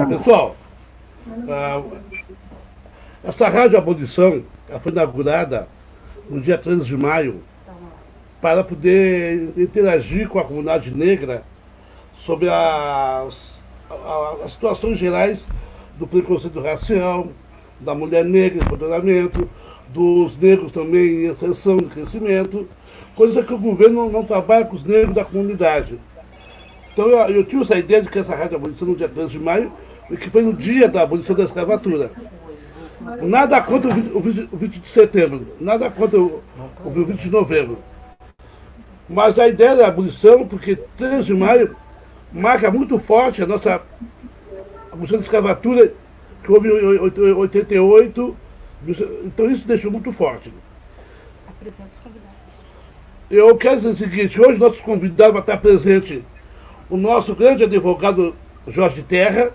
Pessoal, essa Rádio Abolição ela foi inaugurada no dia 13 de maio para poder interagir com a comunidade negra sobre as situações gerais do preconceito racial, da mulher negra em empoderamento, dos negros também em ascensão e crescimento, coisa que o governo não trabalha com os negros da comunidade. Então eu tive essa ideia de que essa Rádio Abolição no dia 13 de maio, que foi no dia da abolição da escravatura. Nada contra o 20 de setembro, nada contra o 20 de novembro. Mas a ideia da abolição, porque 13 de maio marca muito forte a nossa abolição da escravatura, que houve em 88, então isso deixou muito forte. Eu quero dizer o seguinte, hoje nossos convidados vão estar presente o nosso grande advogado Jorge Terra,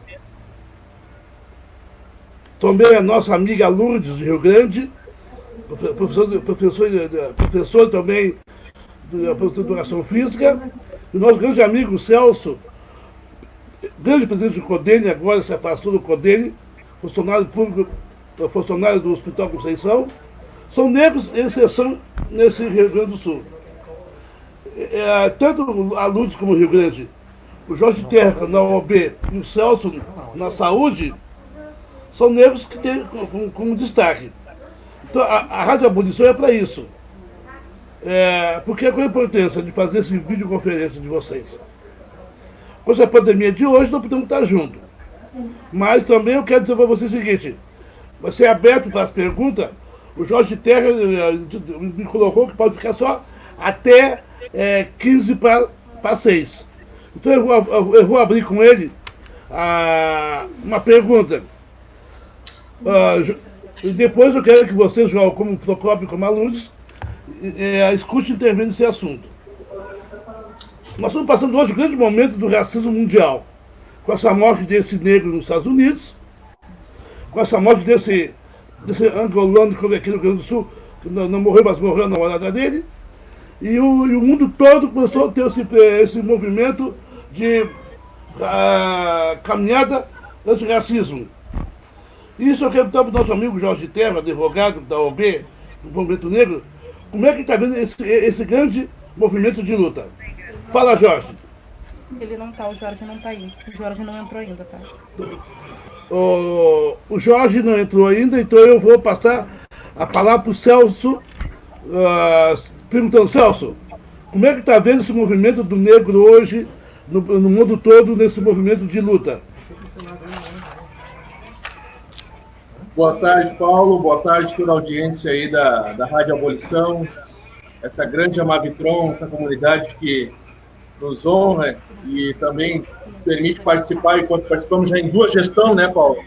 também a nossa amiga Lourdes de Rio Grande, professor também de educação física, e o nosso grande amigo Celso, grande presidente do CODENE, agora se afastou do CODENE, funcionário público, funcionário do Hospital Conceição, são negros em exceção nesse Rio Grande do Sul. Tanto a Lourdes como o Rio Grande, o Jorge Terra na OAB e o Celso na saúde, são negros que têm como destaque. Então a Rádio Abolição é para isso. Porque qual a importância de fazer esse videoconferência de vocês? Com essa pandemia de hoje, não podemos estar juntos. Mas também eu quero dizer para vocês o seguinte, vai ser aberto para as perguntas, o Jorge Terra me colocou que pode ficar só até 15 para 6. Então eu vou abrir com ele uma pergunta. E depois eu quero que vocês, João, como o Procópio e como a Lourdes, escute e intervenha nesse assunto. Nós estamos passando hoje um grande momento do racismo mundial, com essa morte desse negro nos Estados Unidos, com essa morte desse angolano que veio aqui no Rio Grande do Sul, que não morreu, mas morreu a namorada dele, e o mundo todo começou a ter esse movimento de caminhada anti-racismo. Isso eu quero perguntar para o nosso amigo Jorge Terra, advogado da OAB, do Movimento Negro, como é que está vendo esse grande movimento de luta? Fala, Jorge. Ele não está, o Jorge não está aí. O Jorge não entrou ainda, tá? O Jorge não entrou ainda, então eu vou passar a palavra para o Celso, perguntando, Celso, como é que está vendo esse movimento do negro hoje, no mundo todo, nesse movimento de luta? Boa tarde, Paulo. Boa tarde toda a audiência aí da Rádio Abolição, essa grande Amavitron, essa comunidade que nos honra e também nos permite participar, enquanto participamos já em 2 gestões, né, Paulo?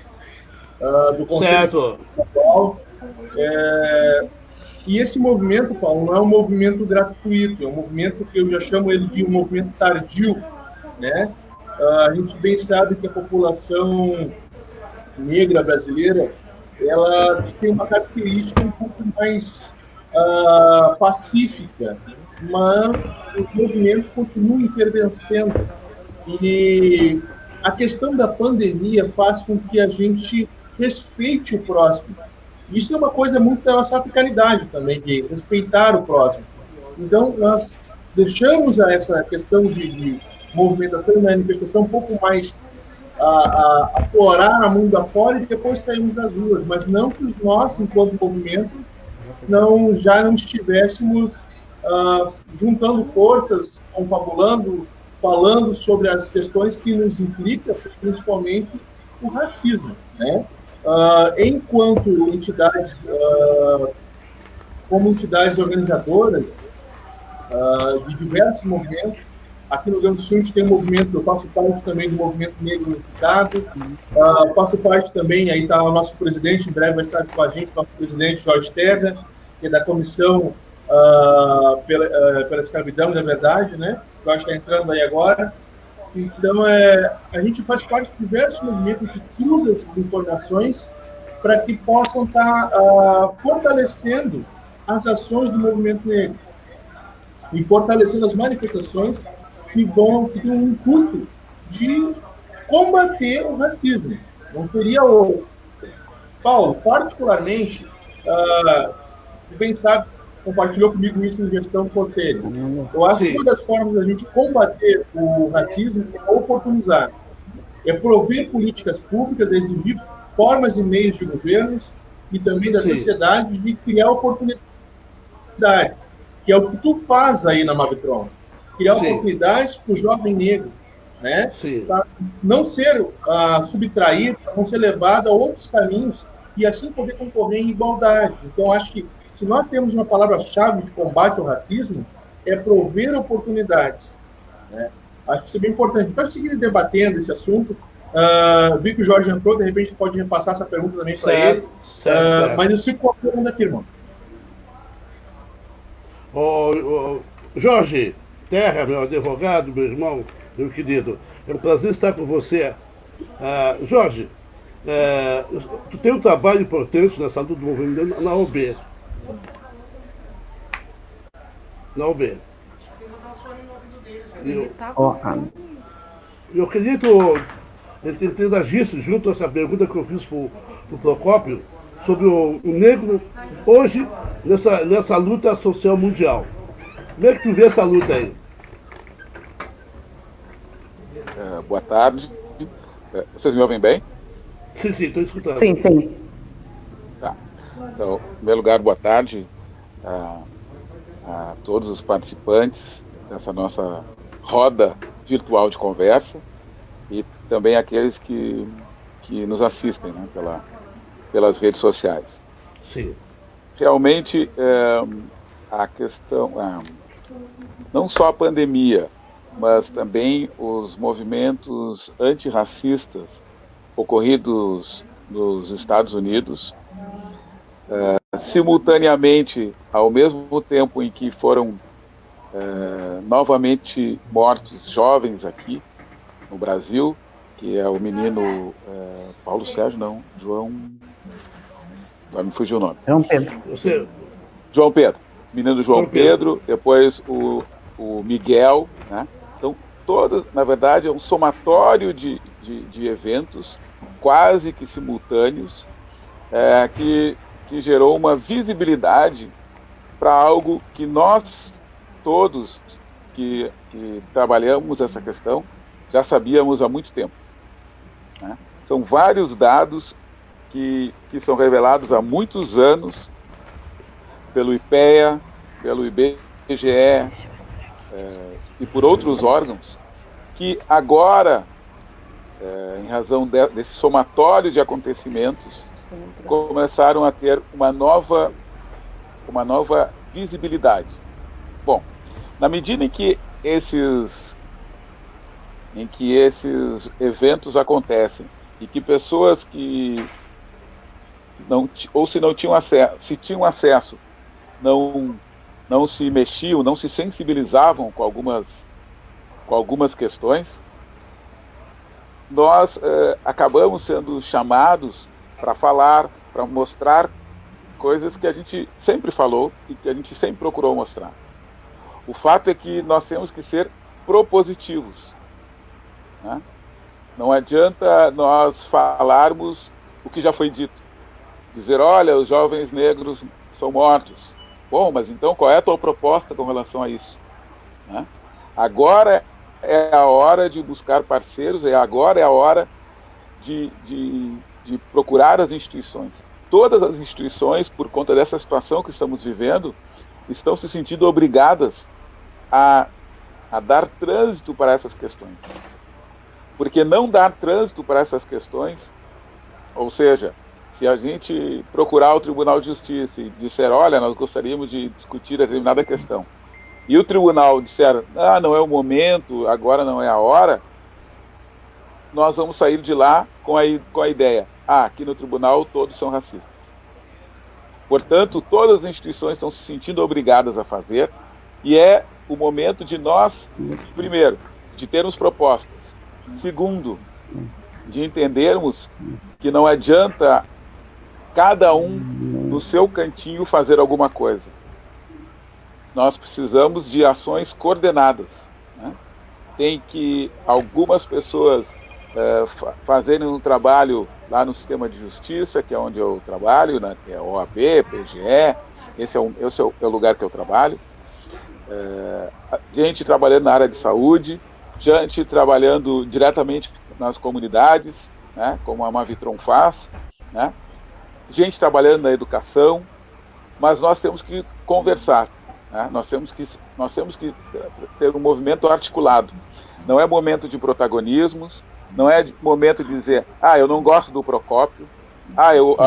Do Conselho Estadual. E esse movimento, Paulo, não é um movimento gratuito, é um movimento que eu já chamo ele de um movimento tardio, né? A gente bem sabe que a população negra brasileira, ela tem uma característica um pouco mais pacífica, mas os movimentos continuam intervencendo. E a questão da pandemia faz com que a gente respeite o próximo. Isso é uma coisa muito da nossa africanidade também, de respeitar o próximo. Então, nós deixamos essa questão de movimentação e manifestação um pouco mais aflorar a mundo afora e depois saímos das ruas, mas não que nós, enquanto movimento, já não estivéssemos juntando forças, confabulando, falando sobre as questões que nos implicam, principalmente o racismo, né? Enquanto entidades, como entidades organizadoras de diversos movimentos, aqui no Rio Grande do Sul a gente tem um movimento, eu faço parte também do Movimento Negro Unificado, faço parte também, aí está o nosso presidente, em breve vai estar com a gente, nosso presidente Jorge Terra, que é da Comissão pela Escravidão, na verdade, né? Que eu acho que está entrando aí agora. Então, a gente faz parte de diversos movimentos que cruzam essas informações para que possam estar fortalecendo as ações do movimento negro e fortalecendo as manifestações que tem um intuito de combater o racismo. Não teria outro. Paulo, particularmente, bem sabe, compartilhou comigo isso em gestão Cortelho. Eu acho que uma das formas da gente combater o racismo é oportunizar. É prover políticas públicas, exigir formas e meios de governos e também da sociedade de criar oportunidades, que é o que tu faz aí na Mavitron. Criar oportunidades para o jovem negro, né? Para não ser subtraído, para não ser levado a outros caminhos e assim poder concorrer em igualdade. Então, acho que se nós temos uma palavra-chave de combate ao racismo, é prover oportunidades, né? Acho que isso é bem importante. Então, seguir debatendo esse assunto. Vi que o Jorge entrou, de repente pode repassar essa pergunta também para ele. Certo. Mas eu sigo com a pergunta aqui, irmão. Jorge Terra, meu advogado, meu irmão, meu querido, é um prazer estar com você. Jorge, tu tem um trabalho importante nessa luta do movimento na OB. Na OB. Eu queria que tu interagisse junto a essa pergunta que eu fiz para o Procópio sobre o negro hoje nessa luta social mundial. Como é que tu vê essa luta aí? Boa tarde. Vocês me ouvem bem? Sim, estou escutando. Sim. Tá. Então, em primeiro lugar, boa tarde a todos os participantes dessa nossa roda virtual de conversa e também aqueles que nos assistem, né, pelas redes sociais. Sim. Realmente, a questão, não só a pandemia, mas também os movimentos antirracistas ocorridos nos Estados Unidos, simultaneamente, ao mesmo tempo em que foram novamente mortos jovens aqui no Brasil, que é o menino Paulo Sérgio, não, João... Agora me fugiu o nome. João Pedro. João Pedro. Menino João Pedro, depois o Miguel, né? Então, todas, na verdade, é um somatório de eventos quase que simultâneos que gerou uma visibilidade para algo que nós todos que trabalhamos essa questão já sabíamos há muito tempo, né? São vários dados que são revelados há muitos anos pelo IPEA, pelo IBGE e por outros órgãos, que agora, em razão desse somatório de acontecimentos, começaram a ter uma nova visibilidade. Bom, na medida em que esses eventos acontecem e que pessoas que se tinham acesso, não se mexiam, não se sensibilizavam com algumas questões, nós acabamos sendo chamados para falar, para mostrar coisas que a gente sempre falou e que a gente sempre procurou mostrar. O fato é que nós temos que ser propositivos, né? Não adianta nós falarmos o que já foi dito. Dizer, olha, os jovens negros são mortos. Bom, mas então qual é a tua proposta com relação a isso, né? Agora é a hora de buscar parceiros, agora é a hora de procurar as instituições. Todas as instituições, por conta dessa situação que estamos vivendo, estão se sentindo obrigadas a dar trânsito para essas questões. Porque não dar trânsito para essas questões, ou seja, se a gente procurar o Tribunal de Justiça e disser, olha, nós gostaríamos de discutir determinada questão, e o tribunal disser, não é o momento, agora não é a hora, nós vamos sair de lá com a ideia, aqui no tribunal todos são racistas. Portanto, todas as instituições estão se sentindo obrigadas a fazer, e é o momento de nós, primeiro, de termos propostas, segundo, de entendermos que não adianta cada um no seu cantinho fazer alguma coisa. Nós precisamos de ações coordenadas, né? em que algumas pessoas fazerem um trabalho lá no sistema de justiça, que é onde eu trabalho, né, que é OAB, PGE, esse é o lugar que eu trabalho. Gente trabalhando na área de saúde, gente trabalhando diretamente nas comunidades, né, como a Mavitron faz, né, gente trabalhando na educação, mas nós temos que conversar, né, nós temos que ter um movimento articulado. Não é momento de protagonismos, não é momento de dizer, eu não gosto do Procópio,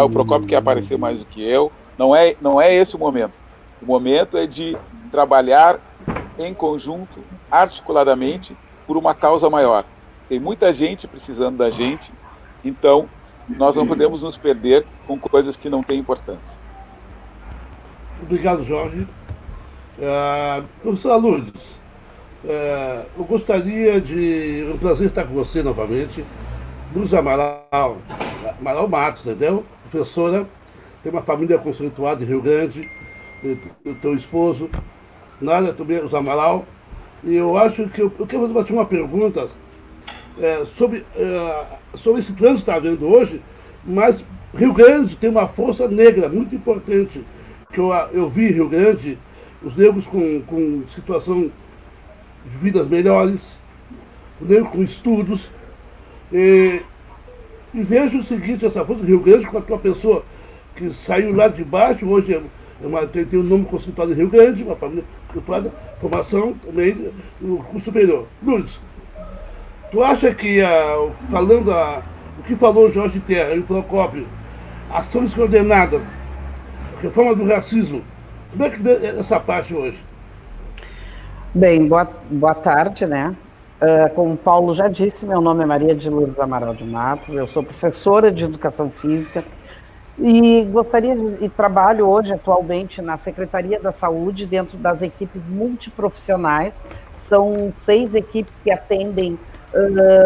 o Procópio quer aparecer mais do que eu. Não é esse o momento. O momento é de trabalhar em conjunto, articuladamente, por uma causa maior. Tem muita gente precisando da gente, então nós não podemos nos perder com coisas que não têm importância. Obrigado, Jorge. Professora Lourdes, eu gostaria de... É um prazer estar com você novamente. Lourdes Amaral Matos, entendeu? Professora, tem uma família conceituada em Rio Grande, teu esposo, Nália também, os Amaral. E eu acho que eu quero fazer uma pergunta sobre esse trânsito que está havendo hoje, mas Rio Grande tem uma força negra muito importante, que eu vi em Rio Grande, os negros com situação de vidas melhores, os negros com estudos, e vejo o seguinte, essa força de Rio Grande com a tua pessoa que saiu lá de baixo, hoje tem um nome conceituado em Rio Grande, uma família conceituada, formação também, o curso superior. Lourdes, tu acha que, o que falou o Jorge Terra e o Procópio, ações coordenadas, reforma do racismo, como é que vê essa parte hoje? Bem, boa tarde, né? Como o Paulo já disse, meu nome é Maria de Lourdes Amaral de Matos, eu sou professora de Educação Física e trabalho hoje atualmente na Secretaria da Saúde dentro das equipes multiprofissionais. São 6 equipes que atendem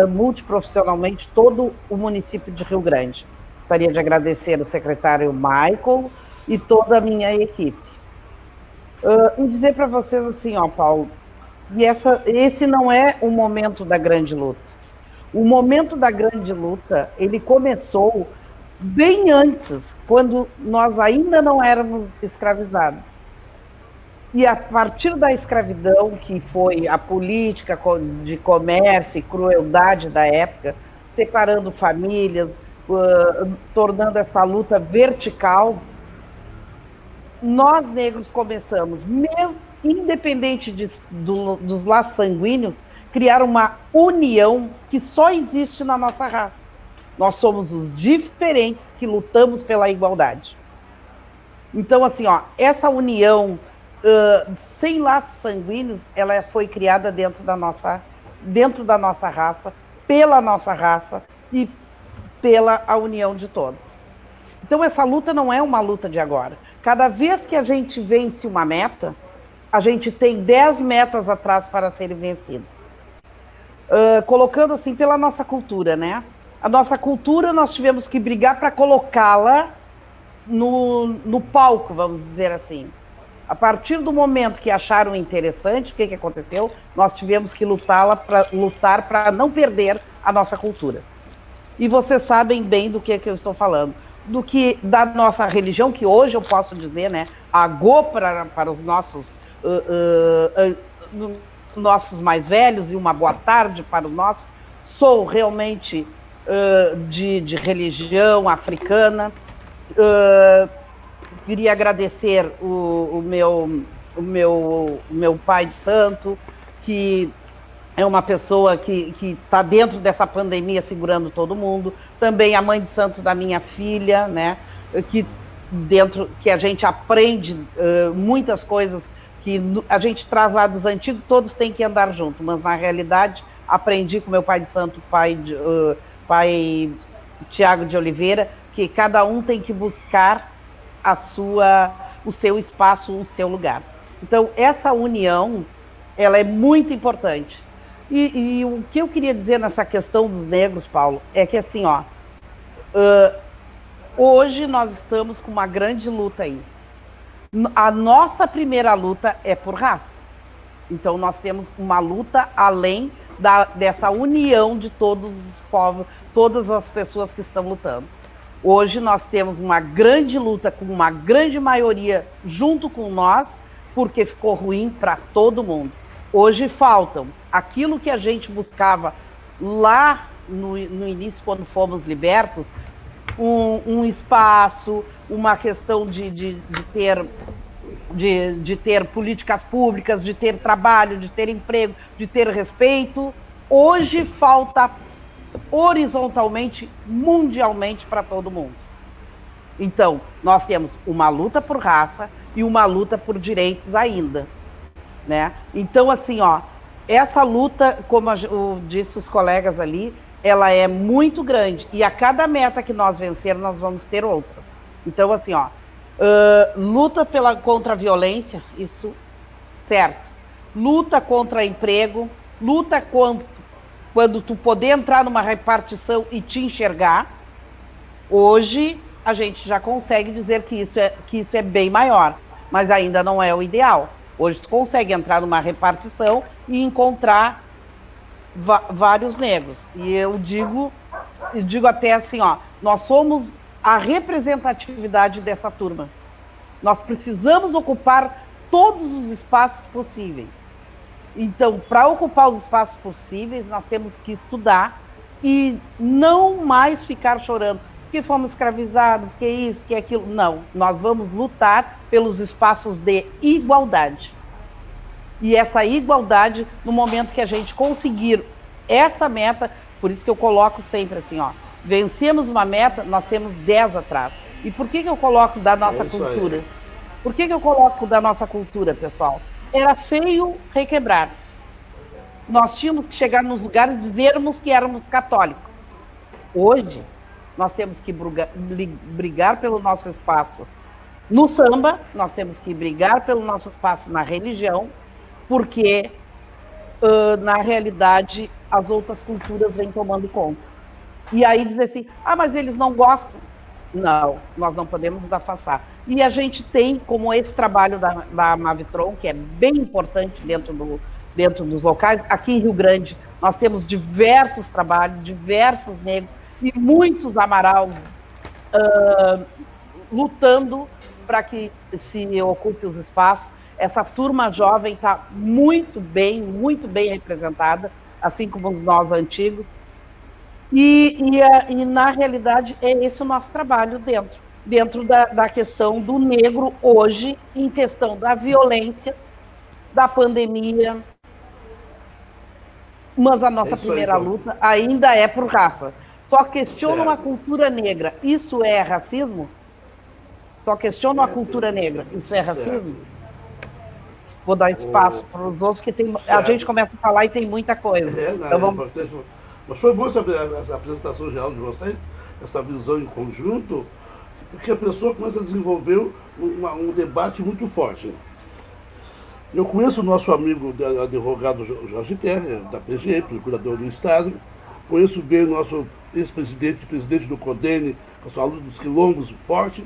multiprofissionalmente todo o município de Rio Grande. Gostaria de agradecer o secretário Michael e toda a minha equipe. E dizer para vocês assim, Paulo, esse não é o momento da grande luta. O momento da grande luta, ele começou bem antes, quando nós ainda não éramos escravizados. E a partir da escravidão, que foi a política de comércio e crueldade da época, separando famílias, tornando essa luta vertical, nós negros começamos, mesmo independente dos laços sanguíneos, criar uma união que só existe na nossa raça. Nós somos os diferentes que lutamos pela igualdade. Então, assim, essa união sem laços sanguíneos, ela foi criada dentro da nossa raça, pela nossa raça e pela a união de todos. Então, essa luta não é uma luta de agora. Cada vez que a gente vence uma meta, a gente tem 10 metas atrás para serem vencidas. Colocando assim pela nossa cultura, né? A nossa cultura, nós tivemos que brigar para colocá-la no palco, vamos dizer assim. A partir do momento que acharam interessante, o que aconteceu? Nós tivemos que lutar para não perder a nossa cultura. E vocês sabem bem do que eu estou falando. Da nossa religião, que hoje eu posso dizer, né? Agô para os nossos mais velhos e uma boa tarde para os nossos. Sou realmente de religião africana. Queria agradecer o meu pai de santo, que é uma pessoa que está dentro dessa pandemia segurando todo mundo. Também a mãe de santo da minha filha, né? Que a gente aprende muitas coisas que a gente traz lá dos antigos, todos têm que andar junto, mas na realidade aprendi com meu pai de santo, pai Tiago de Oliveira, que cada um tem que buscar o seu espaço, o seu lugar. Então, essa união, ela é muito importante. E o que eu queria dizer nessa questão dos negros, Paulo, é que assim, hoje nós estamos com uma grande luta aí. A nossa primeira luta é por raça. Então, nós temos uma luta além dessa união de todos os povos, todas as pessoas que estão lutando. Hoje nós temos uma grande luta com uma grande maioria junto com nós, porque ficou ruim para todo mundo. Hoje faltam aquilo que a gente buscava lá no início, quando fomos libertos, um espaço, uma questão de ter políticas públicas, de ter trabalho, de ter emprego, de ter respeito. Hoje falta horizontalmente, mundialmente, para todo mundo. Então, nós temos uma luta por raça e uma luta por direitos ainda, né? Então, assim, ó, essa luta, como disse os colegas ali, ela é muito grande, e a cada meta que nós vencermos, nós vamos ter outras. Então, assim, ó, luta contra a violência, isso certo. Luta contra emprego, luta quando tu poder entrar numa repartição e te enxergar. Hoje a gente já consegue dizer que isso é bem maior, mas ainda não é o ideal. Hoje tu consegue entrar numa repartição e encontrar vários negros. E eu digo até assim, ó, nós somos a representatividade dessa turma. Nós precisamos ocupar todos os espaços possíveis. Então, para ocupar os espaços possíveis, nós temos que estudar e não mais ficar chorando, porque fomos escravizados, porque isso, porque aquilo. Não, nós vamos lutar pelos espaços de igualdade. E essa igualdade, no momento que a gente conseguir essa meta, por isso que eu coloco sempre assim, ó, vencemos uma meta, nós temos 10 atrás. E por que eu coloco da nossa cultura? Por que eu coloco da nossa cultura, pessoal? Era feio requebrar. Nós tínhamos que chegar nos lugares e dizermos que éramos católicos. Hoje, nós temos que brigar pelo nosso espaço no samba, nós temos que brigar pelo nosso espaço na religião, porque, na realidade, as outras culturas vêm tomando conta. E aí dizer assim, mas eles não gostam. Não, nós não podemos nos afastar. E a gente tem, como esse trabalho da Mavitron, que é bem importante dentro dos locais, aqui em Rio Grande, nós temos diversos trabalhos, diversos negros e muitos Amaral lutando para que se ocupe os espaços. Essa turma jovem está muito bem representada, assim como os nós antigos. E na realidade, é esse o nosso trabalho dentro da questão do negro hoje, em questão da violência, da pandemia. Mas a nossa primeira luta ainda é por raça. Só questiona uma cultura negra. Isso é racismo? Só questiona uma cultura negra. Isso é racismo? Vou dar espaço para os outros, que a gente começa a falar e tem muita coisa. Então, vamos... Mas foi bom essa apresentação geral de vocês, essa visão em conjunto, porque a pessoa começa a desenvolver um debate muito forte. Eu conheço o nosso amigo advogado Jorge Terra, da PGE, procurador do Estado, conheço bem o nosso ex-presidente, presidente do CODENE, com a sua luta dos quilombos forte,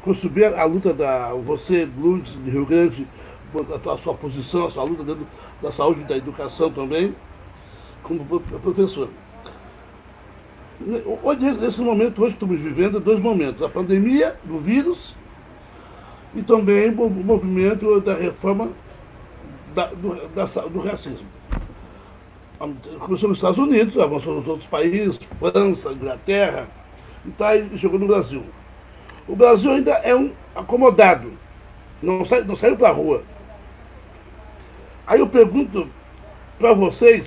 conheço bem a luta você, Lourdes, de Rio Grande, a sua posição, a sua luta dentro da saúde e da educação também, como professor. Nesse momento, hoje estamos vivendo dois momentos, a pandemia do vírus e também o movimento da reforma do racismo. Começou nos Estados Unidos, avançou nos outros países, França, Inglaterra, e chegou no Brasil. O Brasil ainda é um acomodado, não saiu para a rua. Aí eu pergunto para vocês,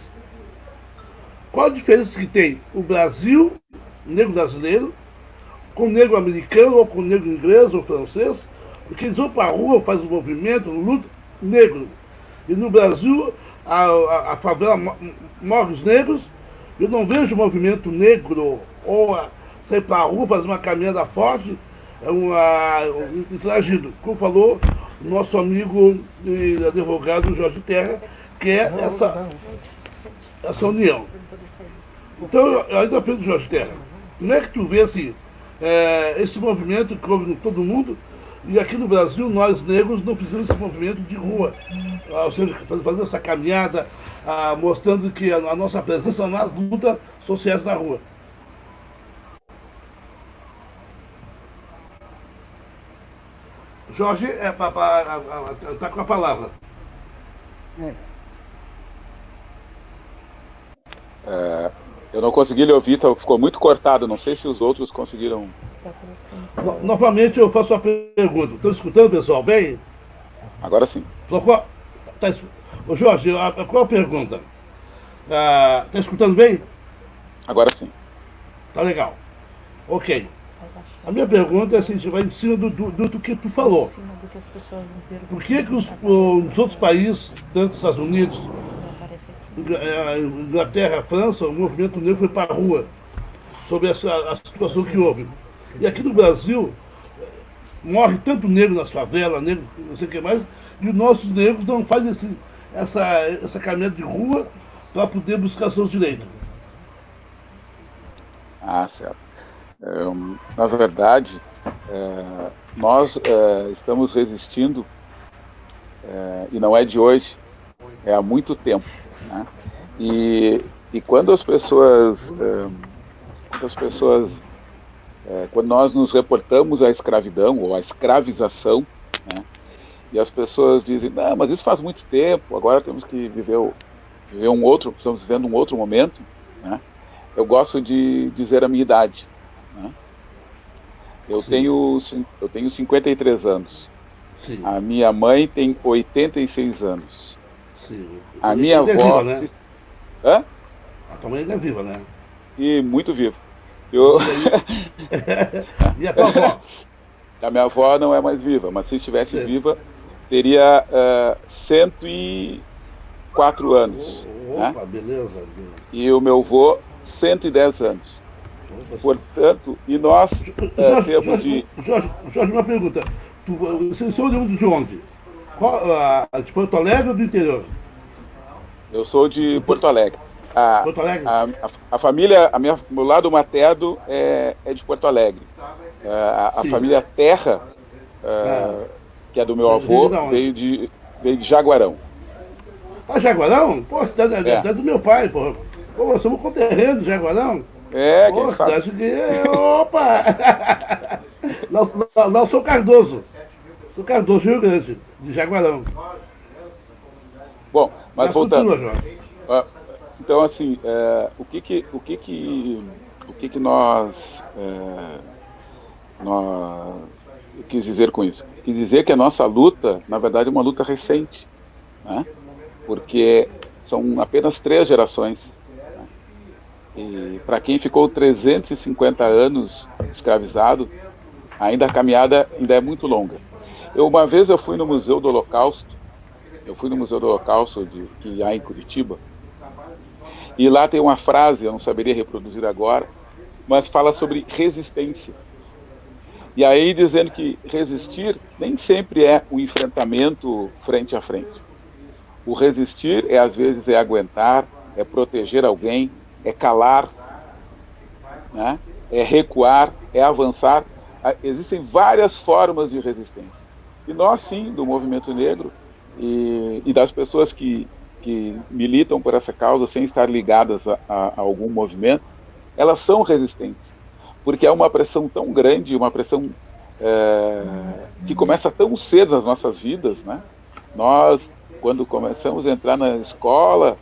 qual a diferença que tem o Brasil, o negro brasileiro, com o negro americano, ou com o negro inglês, ou francês, porque eles vão para a rua, fazem um movimento, luta, negro. E no Brasil, a favela morre os negros, eu não vejo movimento negro, ou sair para a rua, fazer uma caminhada forte, interagido. Como falou o nosso amigo e advogado Jorge Terra, que é essa união. Então, eu ainda pergunto, Jorge Terra, como é que tu vê assim, esse movimento que houve em todo mundo, E aqui no Brasil, nós negros não fizemos esse movimento de rua, ou seja, fazendo essa caminhada, mostrando que a nossa presença nas lutas sociais na rua. Jorge está com a palavra. Eu não consegui lhe ouvir, ficou muito cortado. Não sei se os outros conseguiram. Novamente eu faço a pergunta. Estão escutando, pessoal, bem? Agora sim. Ô Jorge, qual a pergunta? Está escutando bem? Agora sim. Tá legal. Ok. A minha pergunta é assim, vai em cima do que tu falou. Por que os outros países, tanto os Estados Unidos, Inglaterra, França, o movimento negro foi para a rua sobre a situação que houve? E aqui no Brasil, morre tanto negro nas favelas, negro não sei o que mais, e os nossos negros não fazem essa caminhada de rua para poder buscar seus direitos. Certo. Na verdade, nós estamos resistindo, e não é de hoje, é há muito tempo, né? E quando as pessoas, quando nós nos reportamos à escravidão ou à escravização, né, e as pessoas dizem, não, mas isso faz muito tempo, agora temos que viver estamos vivendo um outro momento, né? Eu gosto de dizer a minha idade, né? Eu tenho 53 anos. Sim. A minha mãe tem 86 anos. Sim. A minha avó... É viva, né? Hã? A tua mãe ainda é viva, né? E muito vivo. E a tua avó? A minha avó não é mais viva, mas se estivesse viva, teria 104 anos. Opa, né? Beleza. E o meu avô, 110 anos. Portanto, e nós temos de... Jorge, uma pergunta. Vocês são de onde? De Porto Alegre ou do interior? Eu sou de Porto Alegre. Porto Alegre? A família, meu lado materno é de Porto Alegre. A família Terra, que é do meu avô, veio de Jaguarão. Jaguarão? Pô, cidade do meu pai, pô. Pô, nós somos conterrâneos de Jaguarão. Pô, cidade de... Opa! Não, sou Cardoso. Sou Cardoso, Rio Grande, de Jaguarão. Bom, mas voltando. Continua, Jorge. Então, assim, o que nós quis dizer com isso? Quis dizer que a nossa luta, na verdade, é uma luta recente, né? Porque são apenas 3 gerações. Né? E para quem ficou 350 anos escravizado, ainda a caminhada ainda é muito longa. Uma vez eu fui no Museu do Holocausto, que há em Curitiba, e lá tem uma frase, eu não saberia reproduzir agora, mas fala sobre resistência. E aí dizendo que resistir nem sempre é um enfrentamento frente a frente. O resistir às vezes é aguentar, é proteger alguém, é calar, né? É recuar, é avançar. Existem várias formas de resistência. E nós, sim, do movimento negro e das pessoas que militam por essa causa sem estar ligadas a algum movimento, elas são resistentes. Porque é uma pressão tão grande, uma pressão que começa tão cedo nas nossas vidas, né? Nós, quando começamos a entrar na escola,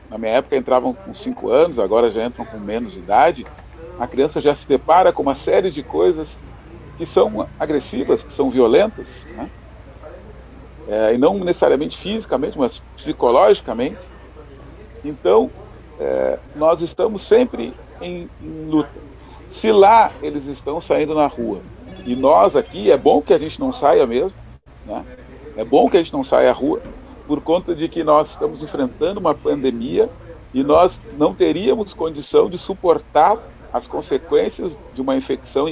na minha época entravam com 5 anos, agora já entram com menos idade, a criança já se depara com uma série de coisas que são agressivas, que são violentas, né? E não necessariamente fisicamente, mas psicologicamente. Então, nós estamos sempre em luta. Se lá eles estão saindo na rua, e nós aqui, é bom que a gente não saia mesmo, né? É bom que a gente não saia à rua, por conta de que nós estamos enfrentando uma pandemia e nós não teríamos condição de suportar as consequências de uma infecção,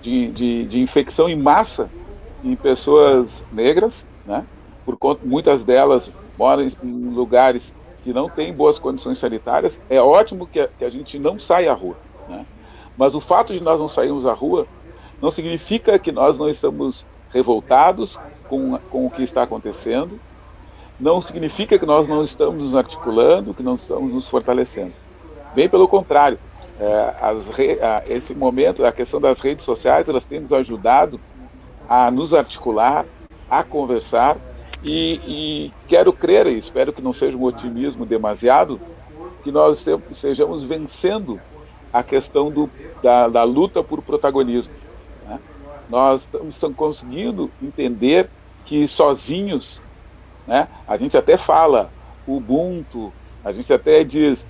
de infecção em massa em pessoas negras, né? Por conta, muitas delas moram em lugares que não têm boas condições sanitárias. É ótimo que a gente não saia à rua, né? Mas o fato de nós não sairmos à rua não significa que nós não estamos revoltados com o que está acontecendo, não significa que nós não estamos nos articulando, que não estamos nos fortalecendo. Bem pelo contrário, esse momento, a questão das redes sociais, elas têm nos ajudado a nos articular, a conversar, e quero crer, e espero que não seja um otimismo demasiado, que nós estejamos vencendo a questão da luta por protagonismo, né? Nós estamos conseguindo entender que sozinhos, né, a gente até fala Ubuntu, a gente até diz,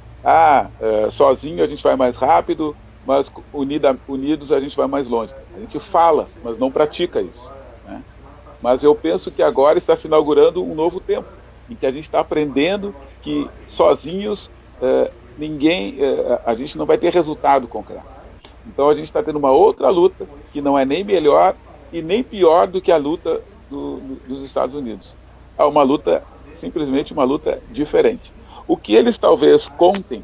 sozinho a gente vai mais rápido, mas unidos a gente vai mais longe. A gente fala, mas não pratica isso, né? Mas eu penso que agora está se inaugurando um novo tempo, em que a gente está aprendendo que sozinhos a gente não vai ter resultado concreto. Então a gente está tendo uma outra luta que não é nem melhor e nem pior do que a luta dos Estados Unidos. É uma luta, simplesmente uma luta diferente. O que eles talvez contem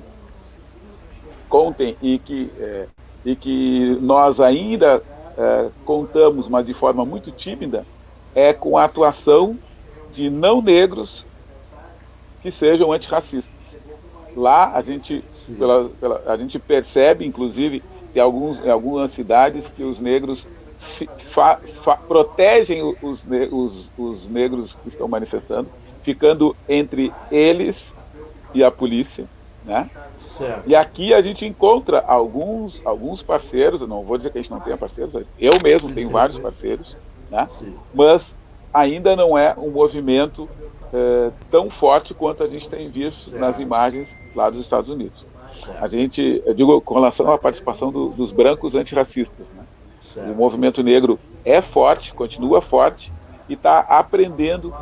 e que nós ainda contamos, mas de forma muito tímida, é com a atuação de não negros que sejam antirracistas. Lá a gente percebe, inclusive, que em algumas cidades que os negros protegem os negros que estão manifestando, ficando entre eles e a polícia, né? Certo. E aqui a gente encontra alguns parceiros, eu não vou dizer que a gente não tenha parceiros, eu mesmo tenho vários parceiros, né? Mas ainda não é um movimento tão forte quanto a gente tem visto nas imagens lá dos Estados Unidos. Eu digo com relação à participação dos brancos antirracistas, né? O movimento negro é forte, continua forte, e está aprendendo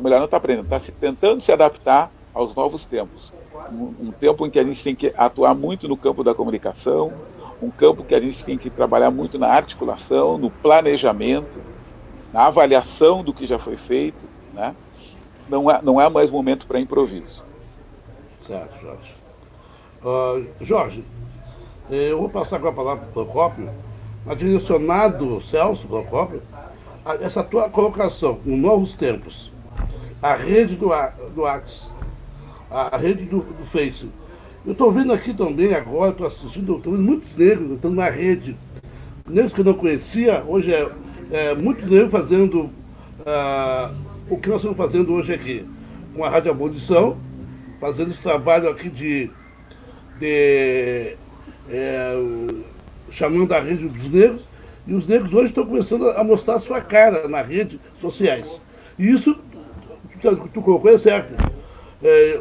melhor não está aprendendo, está tentando se adaptar aos novos tempos. Um tempo em que a gente tem que atuar muito no campo da comunicação, um campo que a gente tem que trabalhar muito na articulação, no planejamento, na avaliação do que já foi feito, né? Não é mais momento para improviso. Certo, Jorge. Jorge, eu vou passar agora a palavra para o Procópio, direcionado, Celso Procópio, essa tua colocação, nos novos tempos, a rede do WhatsApp, a rede do Face. Eu estou vendo aqui também agora, estou assistindo, estou vendo muitos negros entrando na rede, negros que eu não conhecia, hoje muitos negros fazendo o que nós estamos fazendo hoje aqui, com a Rádio Abolição, fazendo esse trabalho aqui chamando a rede dos negros, e os negros hoje estão começando a mostrar a sua cara nas redes sociais. E isso, tu colocou, é certo.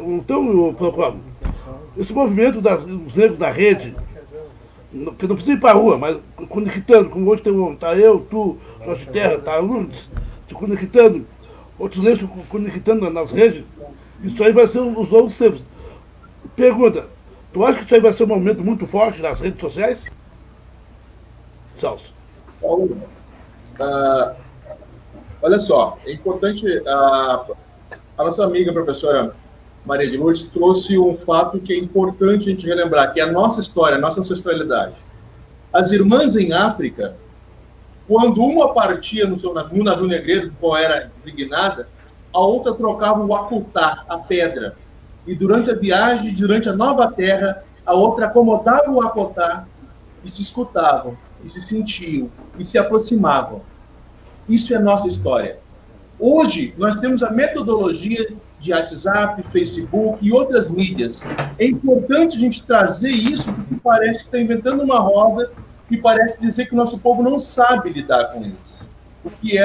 Então, Procópio, esse movimento dos negros na rede, que não precisa ir para a rua, mas conectando, como hoje tá eu, tu, Jorge Terra, tá a Lourdes, se conectando, outros negros conectando nas redes, isso aí vai ser os novos tempos. Pergunta, tu acha que isso aí vai ser um momento muito forte nas redes sociais? Celso. Paulo, olha só, é importante, a nossa amiga professora Maria de Lourdes trouxe um fato que é importante a gente relembrar, que é a nossa história, a nossa ancestralidade. As irmãs em África, quando uma partia no navio negreiro, qual era designada, a outra trocava o acutá, a pedra. E durante a viagem, durante a nova terra, a outra acomodava o acutá e se escutavam, e se sentiam, e se aproximavam. Isso é nossa história. Hoje, nós temos a metodologia de WhatsApp, Facebook e outras mídias. É importante a gente trazer isso, porque parece que está inventando uma roda e parece dizer que o nosso povo não sabe lidar com isso. O que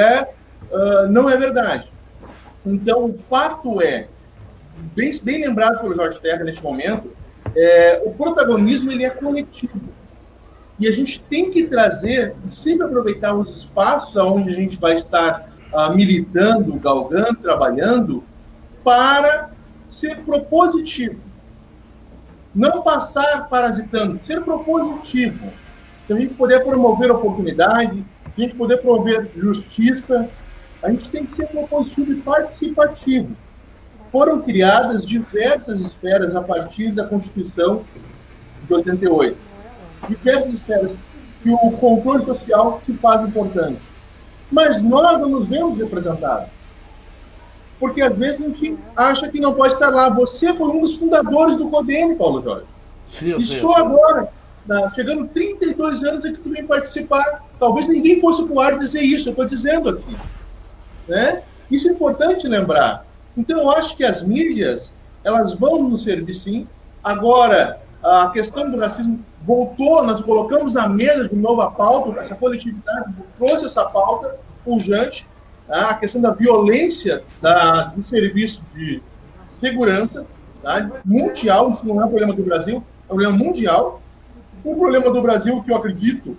não é verdade. Então, o fato é, bem lembrado pelo Jorge Terra neste momento, o protagonismo ele é coletivo. E a gente tem que trazer, sempre aproveitar os espaços onde a gente vai estar militando, galgando, trabalhando, para ser propositivo. Não passar parasitando, ser propositivo. Se a gente puder promover oportunidade, se a gente puder promover justiça, a gente tem que ser propositivo e participativo. Foram criadas diversas esferas a partir da Constituição de 88. diversas esferas, que o controle social se faz importante. Mas nós não nos vemos representados. Porque às vezes a gente acha que não pode estar lá. Você foi um dos fundadores do CODEM, Paulo Jorge. Sim, E só agora, chegando 32 anos, é que tu vem participar. Talvez ninguém fosse para o ar dizer isso, eu estou dizendo aqui. Né? Isso é importante lembrar. Então, eu acho que as mídias, elas vão nos servir sim. Agora, a questão do racismo voltou, nós colocamos na mesa de novo a pauta, essa coletividade trouxe essa pauta pujante, a questão da violência do serviço de segurança, tá? Mundial, isso não é um problema do Brasil, é um problema mundial. Um problema do Brasil que eu acredito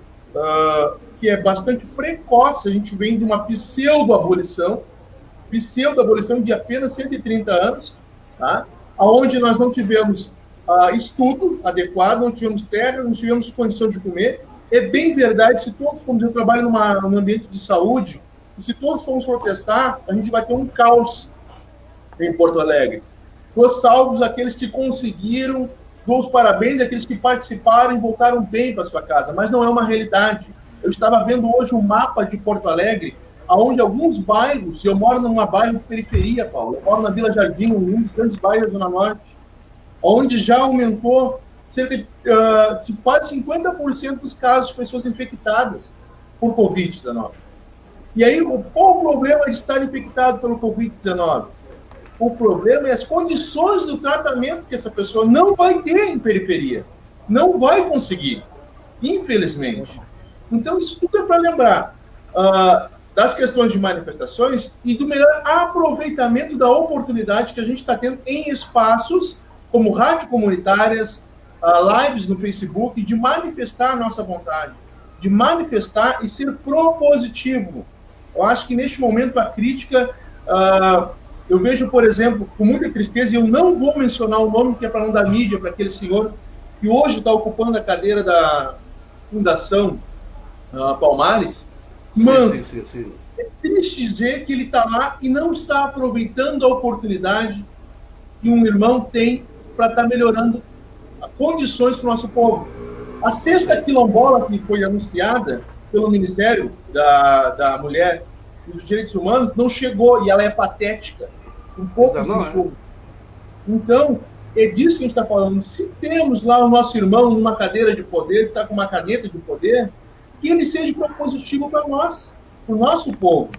que é bastante precoce, a gente vem de uma pseudo-abolição de apenas 130 anos, tá? Onde nós não tivemos estudo adequado, não tivemos terra, não tivemos condição de comer. É bem verdade, se todos formos, eu trabalho num ambiente de saúde, e se todos formos protestar, a gente vai ter um caos em Porto Alegre. Os salvos aqueles que conseguiram, dou os parabéns àqueles que participaram e voltaram bem para sua casa, mas não é uma realidade. Eu estava vendo hoje um mapa de Porto Alegre, onde alguns bairros, e eu moro numa bairro de periferia, Paulo, eu moro na Vila Jardim, um dos grandes bairros da Zona Norte, onde já aumentou cerca de quase 50% dos casos de pessoas infectadas por Covid-19. E aí, qual o problema de estar infectado pelo Covid-19? O problema é as condições do tratamento que essa pessoa não vai ter em periferia. Não vai conseguir, infelizmente. Então, isso tudo é para lembrar das questões de manifestações e do melhor aproveitamento da oportunidade que a gente está tendo em espaços como rádio comunitárias, lives no Facebook, de manifestar a nossa vontade, de manifestar e ser propositivo. Eu acho que neste momento a crítica, eu vejo, por exemplo, com muita tristeza, e eu não vou mencionar o nome, que é para não dar mídia para aquele senhor que hoje está ocupando a cadeira da Fundação Palmares, mas sim. É triste dizer que ele está lá e não está aproveitando a oportunidade que um irmão tem para estar melhorando as condições para o nosso povo. A sexta quilombola que foi anunciada pelo Ministério da Mulher e dos Direitos Humanos não chegou, e ela é patética, um pouco insumos. Então, é disso que a gente está falando. Se temos lá o nosso irmão numa cadeira de poder, que está com uma caneta de poder, que ele seja propositivo para nós, para o nosso povo,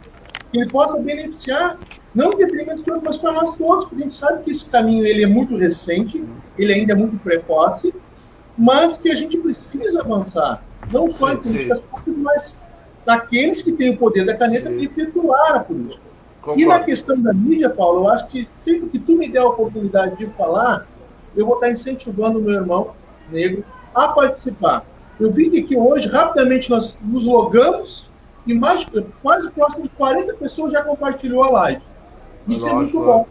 que ele possa beneficiar, não em detrimento de outros, mas para nós todos, porque a gente sabe que esse caminho ele é muito recente, ele ainda é muito precoce, mas que a gente precisa avançar, não só em políticas públicas, mas daqueles que têm o poder da caneta e efetuar a política. Concordo. E na questão da mídia, Paulo, eu acho que sempre que tu me der a oportunidade de falar, eu vou estar incentivando o meu irmão negro a participar. Eu vi que aqui hoje, rapidamente, nós nos logamos e quase próximo de 40 pessoas já compartilhou a live. Isso é muito bom.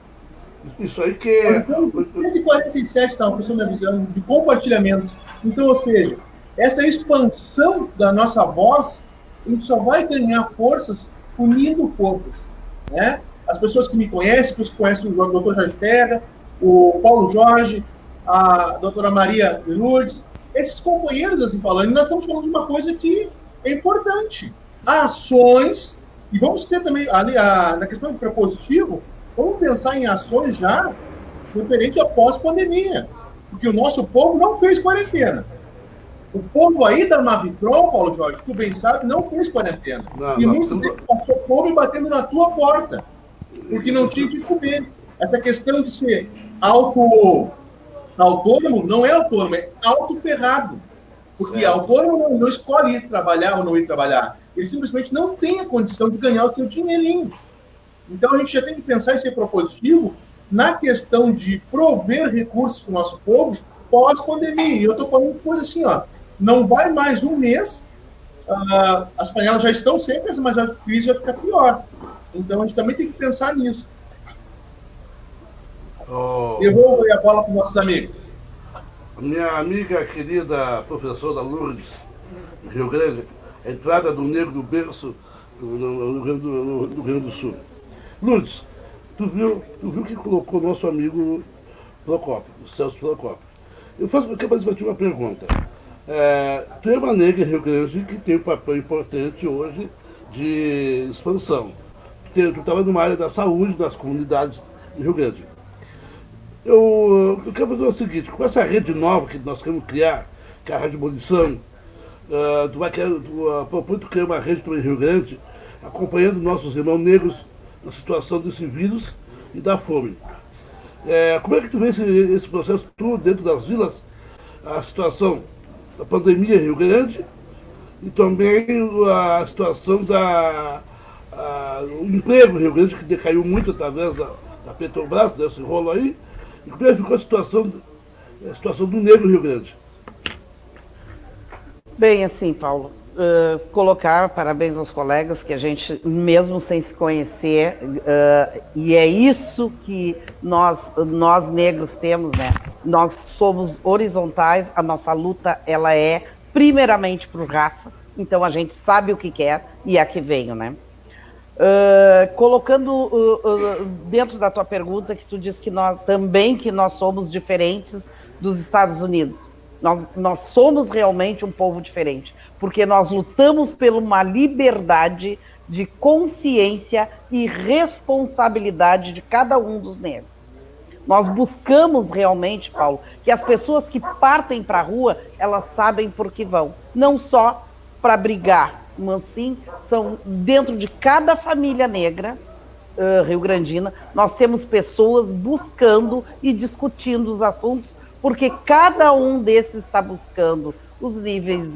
Isso aí que é... Então, 147 estava pensando na visão de compartilhamentos. Então, ou seja, essa expansão da nossa voz, a gente só vai ganhar forças unindo forças. Né? As pessoas que me conhecem, que conhecem o Dr. Jorge Terra, o Paulo Jorge, a doutora Maria de Lourdes, esses companheiros assim falando, e nós estamos falando de uma coisa que é importante. Ações, e vamos ter também, ali, na questão do prepositivo, vamos pensar em ações já referente a pós-pandemia, porque o nosso povo não fez quarentena. O povo aí da Mavitron, Paulo Jorge, tu bem sabe, não fez quarentena. E muitos deles passou fome batendo na tua porta, porque não tinha que comer. Essa questão de ser autônomo não é autônomo, é autoferrado. Porque autônomo não escolhe ir trabalhar ou não ir trabalhar. Ele simplesmente não tem a condição de ganhar o seu dinheirinho. Então a gente já tem que pensar em ser propositivo na questão de prover recursos para o nosso povo pós-pandemia. E eu estou falando coisa assim, ó, não vai mais um mês, as panelas já estão secas, mas a crise vai ficar pior. Então a gente também tem que pensar nisso. Eu vou ver a bola para os nossos amigos. Minha amiga querida professora Lourdes, do Rio Grande, a entrada do negro do berço no Rio Grande do Sul. Lourdes, tu viu que colocou o nosso amigo Procópio, o Celso Procópio. Eu quero fazer uma pergunta. Tem uma negra em Rio Grande que tem um papel importante hoje de expansão. Tu estava numa área da saúde das comunidades de Rio Grande. Eu quero fazer o seguinte, com essa rede nova que nós queremos criar, que é a Rádio Abolição, propõe criar uma rede também em Rio Grande, acompanhando nossos irmãos negros na situação desse vírus e da fome. Como é que tu vê esse processo todo dentro das vilas, a situação da pandemia em Rio Grande e também a situação do emprego em Rio Grande, que decaiu muito através da Petrobras, desse rolo aí, e como é que ficou a situação do negro em Rio Grande? Bem, assim, Paulo, colocar parabéns aos colegas, que a gente, mesmo sem se conhecer, e é isso que nós negros temos, né? Nós somos horizontais, a nossa luta, ela é primeiramente por raça, então a gente sabe o que quer e é que venho, né? Colocando dentro da tua pergunta, que tu disse que nós somos diferentes dos Estados Unidos. Nós somos realmente um povo diferente, porque nós lutamos por uma liberdade de consciência e responsabilidade de cada um dos negros. Nós buscamos realmente, Paulo, que as pessoas que partem para a rua, elas sabem por que vão. Não só para brigar, mas sim, são dentro de cada família negra rio-grandina, nós temos pessoas buscando e discutindo os assuntos, porque cada um desses está buscando os níveis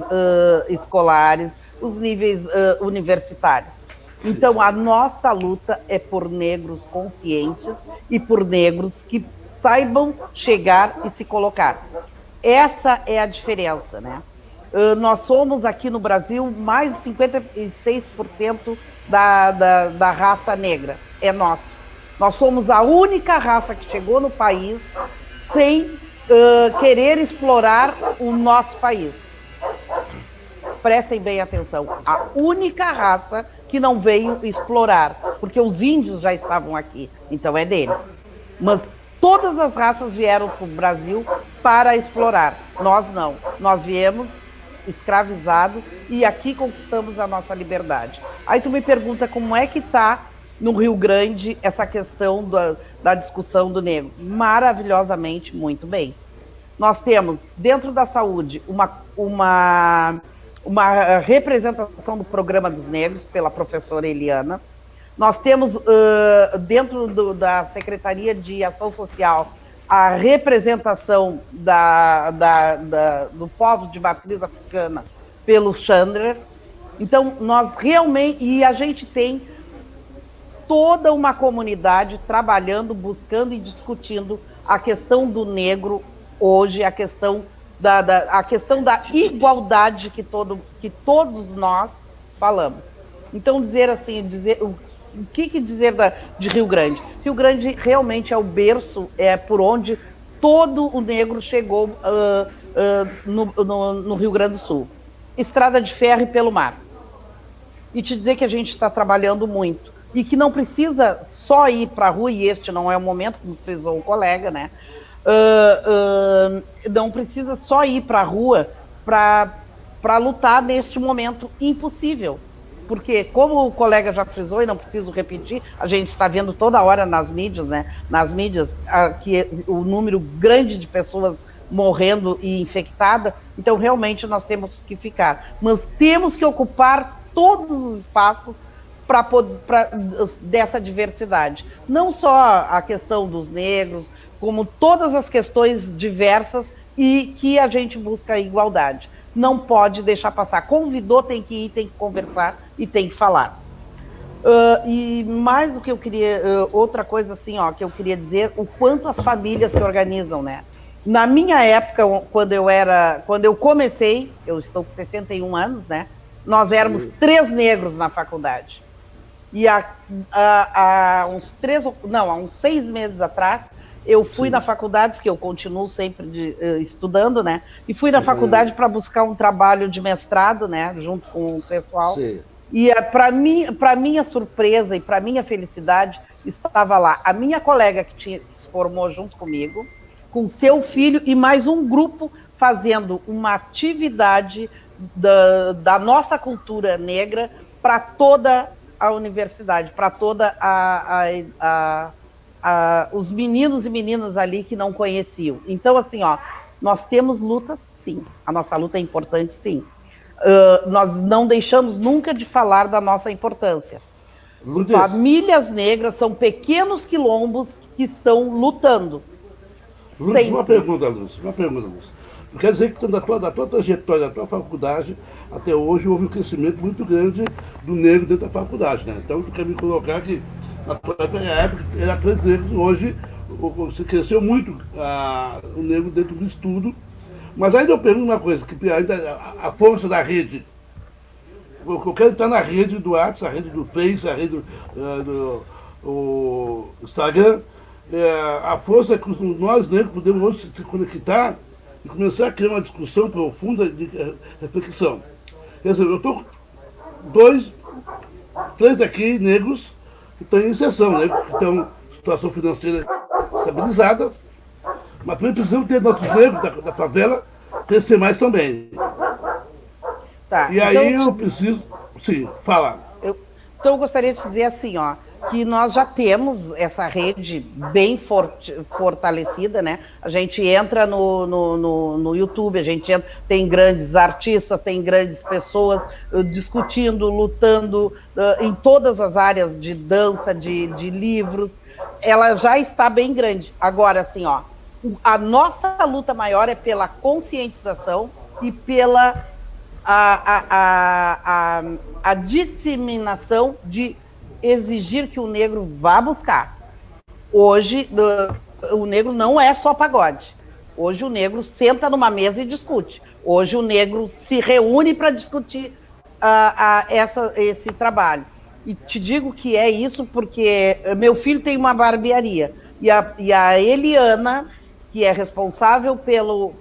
escolares, os níveis universitários. Então, a nossa luta é por negros conscientes e por negros que saibam chegar e se colocar. Essa é a diferença, né? Nós somos aqui no Brasil mais de 56% da raça negra, é nosso. Nós somos a única raça que chegou no país sem querer explorar o nosso país. Prestem bem atenção, a única raça que não veio explorar, porque os índios já estavam aqui, então é deles. Mas todas as raças vieram para o Brasil para explorar, nós não. Nós viemos escravizados e aqui conquistamos a nossa liberdade. Aí tu me pergunta como é que está no Rio Grande essa questão da discussão do negro. Maravilhosamente, muito bem. Nós temos, dentro da saúde, uma representação do Programa dos Negros pela professora Eliana. Nós temos, dentro da Secretaria de Ação Social, a representação do povo de matriz africana pelo Chandler. Então, nós realmente... E a gente tem toda uma comunidade trabalhando, buscando e discutindo a questão do negro hoje, a questão da igualdade que todos nós falamos. Então, o que dizer de Rio Grande? Rio Grande realmente é o berço, por onde todo o negro chegou no Rio Grande do Sul. Estrada de ferro e pelo mar. E te dizer que a gente está trabalhando muito. E que não precisa só ir para a rua, e este não é o momento, como frisou o colega, né? Não precisa só ir para a rua para lutar neste momento impossível. Porque, como o colega já frisou, e não preciso repetir, a gente está vendo toda hora nas mídias, né? Nas mídias, que o número grande de pessoas morrendo e infectadas, então realmente nós temos que ficar. Mas temos que ocupar todos os espaços dessa diversidade. Não só a questão dos negros, como todas as questões diversas e que a gente busca a igualdade. Não pode deixar passar. Convidou, tem que ir, tem que conversar e tem que falar. E mais do que eu queria, outra coisa assim, que eu queria dizer, o quanto as famílias se organizam, né? Na minha época, quando eu comecei, eu estou com 61 anos, né? Nós éramos 3 negros na faculdade. E há uns 6 meses atrás, eu fui na faculdade, porque eu continuo sempre estudando, né? E fui na faculdade para buscar um trabalho de mestrado, né? Junto com o pessoal. Sim. E para minha surpresa e para minha felicidade, estava lá a minha colega que se formou junto comigo, com seu filho e mais um grupo fazendo uma atividade da nossa cultura negra para toda a universidade, para toda os meninos e meninas ali que não conheciam. Então, assim, ó, nós temos lutas, sim. A nossa luta é importante, sim. Nós não deixamos nunca de falar da nossa importância. Lourdes, Famílias negras são pequenos quilombos que estão lutando. Lourdes, Sempre. uma pergunta, Lúcia. Quer dizer que da tua trajetória, da tua faculdade, até hoje houve um crescimento muito grande do negro dentro da faculdade, né? Então, tu quer me colocar que na tua época era 3 negros, hoje você cresceu muito o negro dentro do estudo. Mas ainda eu pergunto uma coisa, que ainda a força da rede. Eu quero estar na rede do WhatsApp, a rede do Face, a rede do Instagram. A força que nós negros podemos hoje se conectar e começar a criar uma discussão profunda de reflexão. Quer dizer, eu estou 3 aqui negros que estão em inserção, né? Que estão em situação financeira estabilizada, mas também precisamos ter nossos negros da favela crescer mais também. Tá, E aí eu preciso, sim, falar. Então eu gostaria de dizer assim, ó, que nós já temos essa rede bem fortalecida, né? A gente entra no YouTube, a gente entra, tem grandes artistas, tem grandes pessoas discutindo, lutando em todas as áreas de dança, de livros. Ela já está bem grande. Agora, assim, ó, a nossa luta maior é pela conscientização e pela a disseminação de exigir que o negro vá buscar. Hoje, o negro não é só pagode. Hoje o negro senta numa mesa e discute. Hoje o negro se reúne para discutir esse trabalho. E te digo que é isso porque meu filho tem uma barbearia. E a Eliana, que é responsável pelo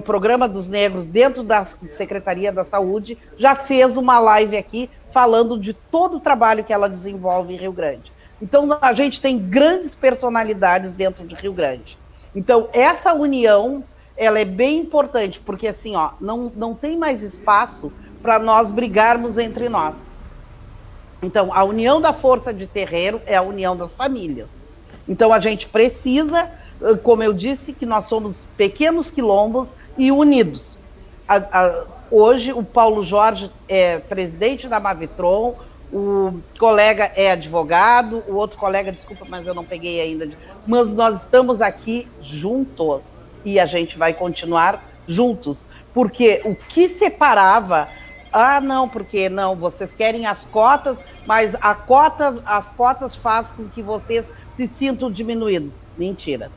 Programa dos Negros dentro da Secretaria da Saúde, já fez uma live aqui falando de todo o trabalho que ela desenvolve em Rio Grande. Então, a gente tem grandes personalidades dentro de Rio Grande. Então, essa união, ela é bem importante, porque assim, ó, não tem mais espaço para nós brigarmos entre nós. Então, a união da força de terreiro é a união das famílias. Então, a gente precisa, como eu disse, que nós somos pequenos quilombos e unidos. Hoje, o Paulo Jorge é presidente da Mavitron, o colega é advogado, o outro colega, desculpa, mas eu não peguei ainda. Mas nós estamos aqui juntos e a gente vai continuar juntos. Porque o que separava... não, porque não, vocês querem as cotas, mas as cotas fazem com que vocês se sintam diminuídos. Mentira.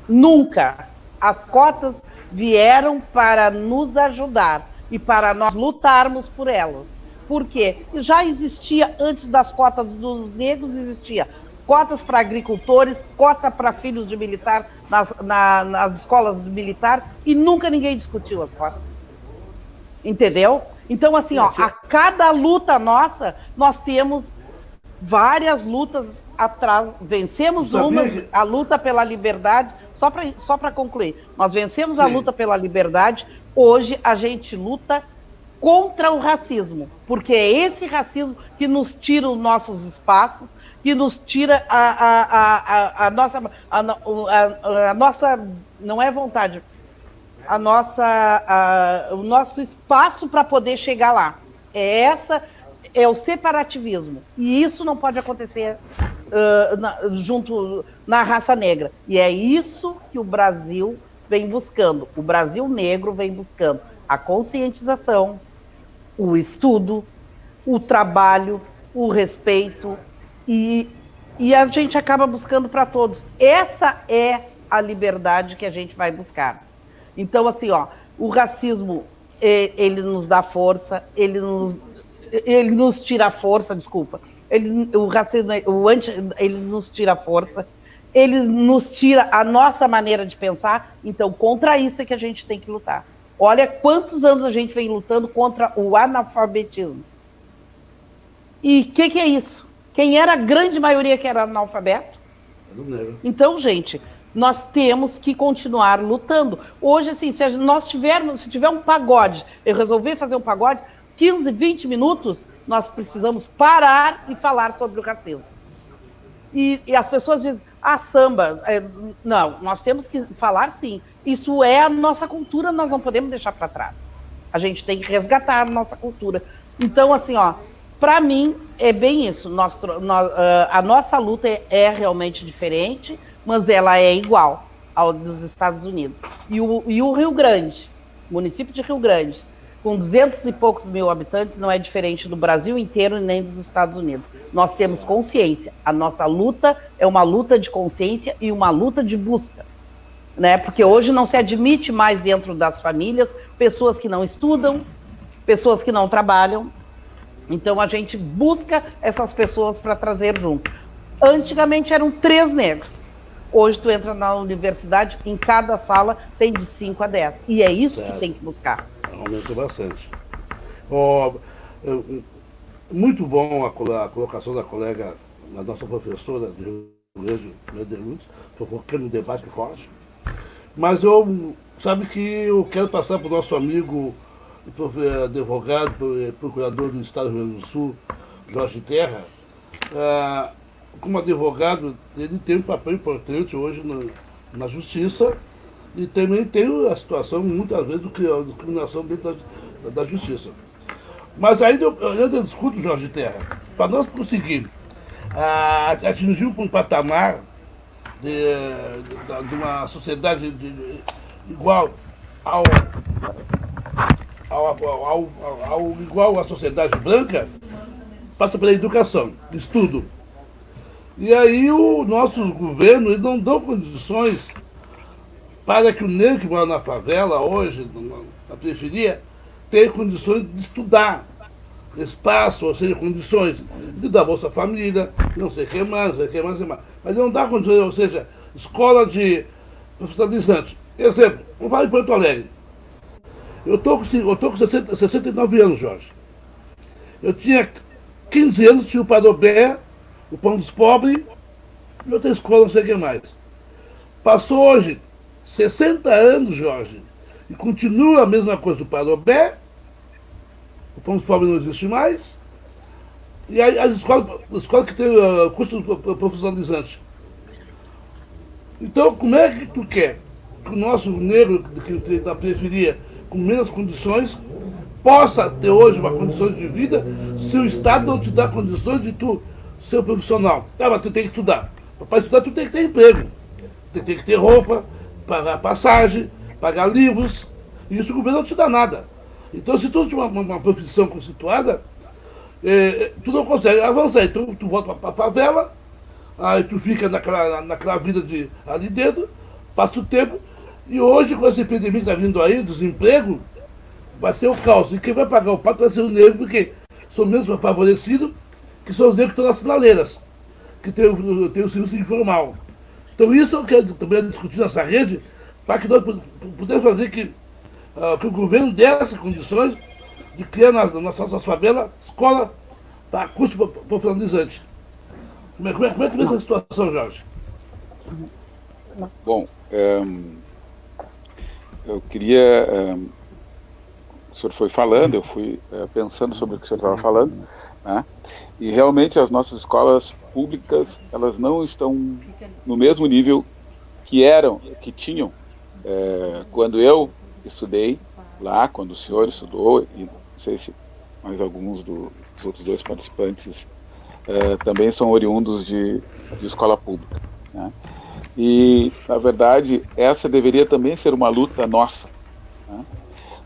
Nunca. As cotas vieram para nos ajudar e para nós lutarmos por elas. Por quê? Já existia, antes das cotas dos negros, existia cotas para agricultores, cota para filhos de militar nas escolas de militar, e nunca ninguém discutiu as cotas. Entendeu? Então, assim, ó, a cada luta nossa, nós temos várias lutas atrás. Vencemos a luta pela liberdade, só para concluir, nós vencemos a luta pela liberdade, hoje a gente luta contra o racismo, porque é esse racismo que nos tira os nossos espaços, que nos tira a nossa, não é vontade, o nosso espaço para poder chegar lá. É o separativismo. E isso não pode acontecer junto na raça negra. E é isso que o Brasil vem buscando. O Brasil negro vem buscando a conscientização, o estudo, o trabalho, o respeito. E a gente acaba buscando para todos. Essa é a liberdade que a gente vai buscar. Então, assim, ó, o racismo, ele nos dá força, ele nos tira a força, desculpa. O racismo, ele nos tira a força, ele nos tira a nossa maneira de pensar. Então, contra isso é que a gente tem que lutar. Olha quantos anos a gente vem lutando contra o analfabetismo. E o que é isso? Quem era a grande maioria que era analfabeto? Então, gente, nós temos que continuar lutando. Hoje, assim, se tiver um pagode, eu resolver fazer um pagode, 15, 20 minutos, nós precisamos parar e falar sobre o racismo. E as pessoas dizem, samba. Não, nós temos que falar sim. Isso é a nossa cultura, nós não podemos deixar para trás. A gente tem que resgatar a nossa cultura. Então, assim, para mim, é bem isso. A nossa luta é realmente diferente, mas ela é igual ao dos Estados Unidos. E o Rio Grande, o município de Rio Grande, com 200 e poucos mil habitantes, não é diferente do Brasil inteiro nem dos Estados Unidos. Nós temos consciência. A nossa luta é uma luta de consciência e uma luta de busca. Né? Porque hoje não se admite mais dentro das famílias pessoas que não estudam, pessoas que não trabalham. Então a gente busca essas pessoas para trazer junto. Antigamente eram 3 negros. Hoje tu entra na universidade, em cada sala tem de 5 a 10. E é isso que tem que buscar. Aumentou bastante. Muito bom a colocação da colega, da nossa professora de Rio Grande, Mederlutz, provocando um debate forte. Mas sabe que eu quero passar para o nosso amigo, advogado, procurador do Estado do Rio Grande do Sul, Jorge Terra. Como advogado, ele tem um papel importante hoje na justiça e também tem a situação, muitas vezes, da discriminação dentro da justiça. Mas ainda eu discuto, Jorge Terra, para nós conseguir atingir um patamar de uma sociedade igual igual à sociedade branca, passa pela educação, estudo. E aí o nosso governo eles não dão condições para que o negro que mora na favela hoje, na periferia, tenha condições de estudar, espaço, ou seja, condições de dar Bolsa Família, não sei o que mais, não sei o que mais, não sei o que mais. Mas não dá condições, ou seja, escola de profissionalizante. Exemplo, vamos falar em Porto Alegre. Eu tô com 69 anos, Jorge. Eu tinha 15 anos, tinha o Parobé, o Pão dos Pobres, e outra escola, não sei o que mais. Passou hoje 60 anos, Jorge, e continua a mesma coisa do Parobé, o Pão dos Pobres não existe mais, e aí as escolas que têm curso profissionalizante. Então, como é que tu quer que o nosso negro da periferia, com menos condições, possa ter hoje uma condição de vida, se o Estado não te dá condições de tu ser profissional? Mas tu tem que estudar. Para estudar, tu tem que ter emprego. Tu tem que ter roupa, pagar passagem, pagar livros. E isso o governo não te dá nada. Então, se tu tiver uma profissão constituída, tu não consegue avançar. Então, tu volta para a favela, aí tu fica naquela vida ali dentro, passa o tempo, e hoje, com essa epidemia que está vindo aí, desemprego, vai ser o caos. E quem vai pagar o pato vai ser o negro, porque são mesmo favorecidos, que são os negros que estão nas sinaleiras, que tem o serviço informal. Então isso eu quero também discutir nessa rede, para que nós pudéssemos fazer que o governo desse condições de criar nas nossas favelas escola para curso profissionalizante. Como é que vê essa situação, Jorge? Bom, eu queria... o senhor foi falando, eu fui pensando sobre o que o senhor estava falando, né? E realmente as nossas escolas públicas, elas não estão no mesmo nível que tinham quando eu estudei lá, quando o senhor estudou, e não sei se mais alguns dos outros 2 participantes também são oriundos de escola pública, né? E, na verdade, essa deveria também ser uma luta nossa, né?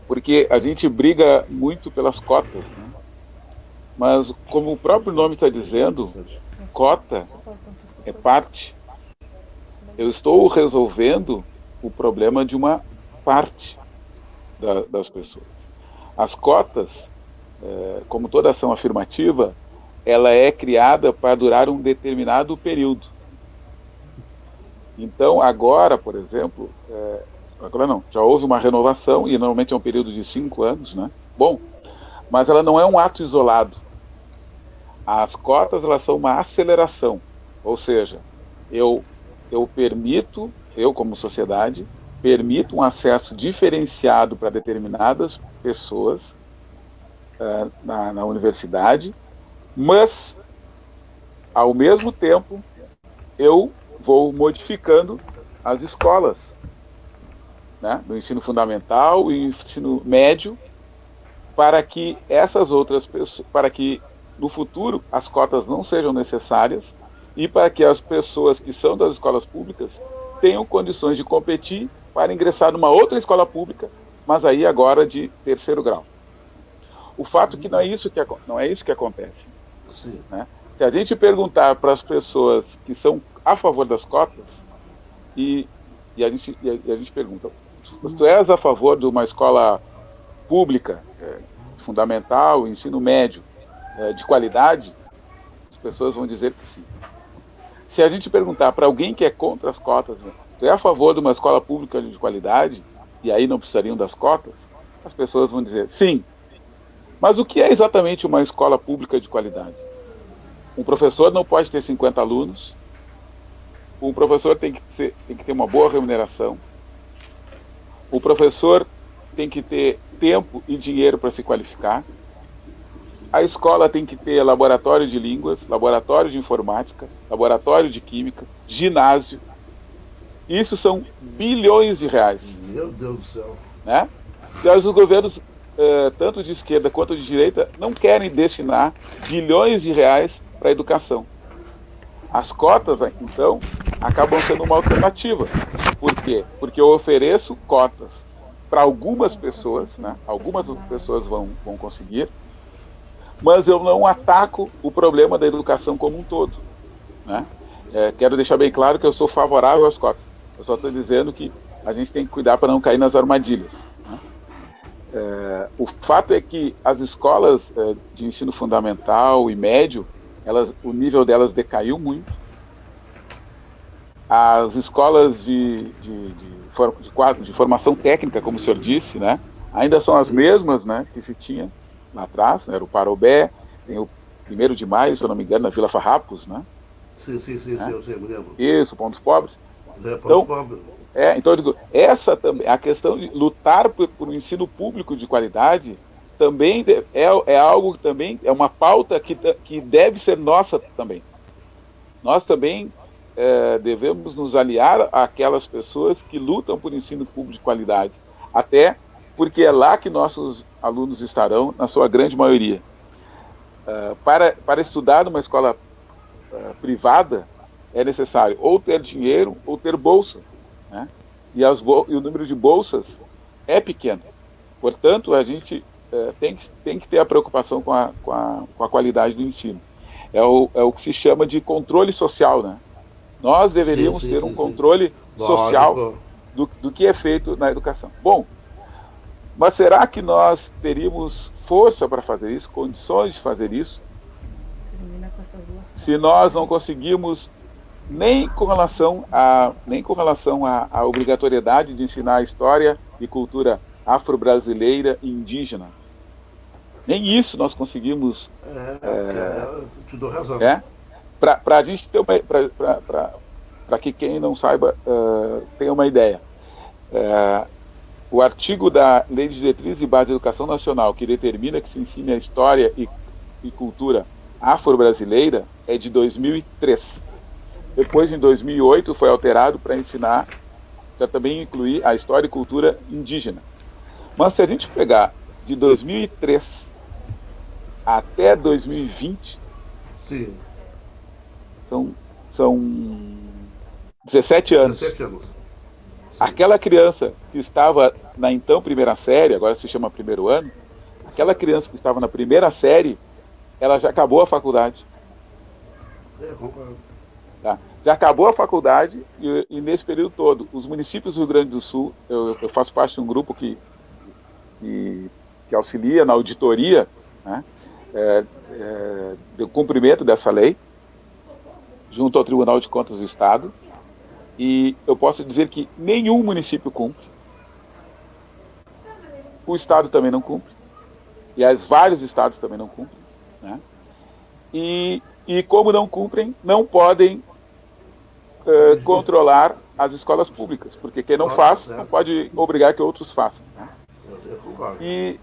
Porque a gente briga muito pelas cotas, né? Mas, como o próprio nome está dizendo, cota é parte. Eu estou resolvendo o problema de uma parte das pessoas. As cotas, como toda ação afirmativa, ela é criada para durar um determinado período. Então, agora, por exemplo, agora não, já houve uma renovação, e normalmente é um período de 5 anos, né? Bom, mas ela não é um ato isolado. As cotas, elas são uma aceleração, ou seja, eu permito eu como sociedade, permito um acesso diferenciado para determinadas pessoas na universidade, mas, ao mesmo tempo, eu vou modificando as escolas, né, do ensino fundamental e ensino médio, para que essas outras pessoas, para que no futuro as cotas não sejam necessárias e para que as pessoas que são das escolas públicas tenham condições de competir para ingressar numa outra escola pública, mas aí agora de terceiro grau. O fato é que não é isso que acontece. Sim. Né? Se a gente perguntar para as pessoas que são a favor das cotas, e a gente pergunta, se tu és a favor de uma escola pública, fundamental, ensino médio, de qualidade, as pessoas vão dizer que sim. Se a gente perguntar para alguém que é contra as cotas, tu é a favor de uma escola pública de qualidade, e aí não precisariam das cotas, as pessoas vão dizer sim. Mas o que é exatamente uma escola pública de qualidade? Um professor não pode ter 50 alunos, um professor tem que ter uma boa remuneração, o professor tem que ter tempo e dinheiro para se qualificar, a escola tem que ter laboratório de línguas, laboratório de informática, laboratório de química, ginásio. Isso são bilhões de reais. Meu Deus do céu. Né? E os governos, tanto de esquerda quanto de direita, não querem destinar bilhões de reais para a educação. As cotas, então, acabam sendo uma alternativa. Por quê? Porque eu ofereço cotas para algumas pessoas, né? Algumas pessoas vão conseguir, mas eu não ataco o problema da educação como um todo. Né? Quero deixar bem claro que eu sou favorável às cotas. Eu só estou dizendo que a gente tem que cuidar para não cair nas armadilhas. Né? O fato é que as escolas de ensino fundamental e médio, o nível delas decaiu muito. As escolas de formação técnica, como o senhor disse, né, ainda são as mesmas, né, que se tinha lá atrás, né, era o Parobé, tem o 1º de Maio, se eu não me engano, na Vila Farrapos, né? Sim, Né? eu sei, me lembro. Isso, Pontos Pobres. Então, pobre. Então eu digo, essa também, a questão de lutar por um ensino público de qualidade também é algo que também é uma pauta que deve ser nossa também. Nós também devemos nos aliar àquelas pessoas que lutam por ensino público de qualidade, até porque é lá que nossos alunos estarão, na sua grande maioria. Para estudar numa escola privada, é necessário ou ter dinheiro ou ter bolsa. Né? E o número de bolsas é pequeno. Portanto, a gente tem que ter a preocupação com a qualidade do ensino. É o que se chama de controle social. Né? Nós deveríamos ter um controle social do que é feito na educação. Bom, mas será que nós teríamos força para fazer isso, condições de fazer isso, se nós não conseguimos nem com relação à obrigatoriedade de ensinar a história e cultura afro-brasileira e indígena? Nem isso nós conseguimos. Te dou razão. Para a gente ter para que quem não saiba tenha uma ideia. O artigo da Lei de Diretrizes e Bases da Educação Nacional, que determina que se ensine a história e cultura afro-brasileira, é de 2003. Depois, em 2008, foi alterado para ensinar, para também incluir a história e cultura indígena. Mas se a gente pegar de 2003 até 2020, sim, são 17 anos. 17 anos. Aquela criança que estava na então primeira série, agora se chama primeiro ano, aquela criança que estava na primeira série, ela já acabou a faculdade. Concordo. Tá? Já acabou a faculdade e nesse período todo, os municípios do Rio Grande do Sul, eu faço parte de um grupo que auxilia na auditoria, né, do cumprimento dessa lei, junto ao Tribunal de Contas do Estado, e eu posso dizer que nenhum município cumpre, o Estado também não cumpre, e as vários estados também não cumprem, né? E como não cumprem, não podem controlar as escolas públicas, porque quem não Ah, faz certo. não pode obrigar que outros façam, né? Eu concordo. E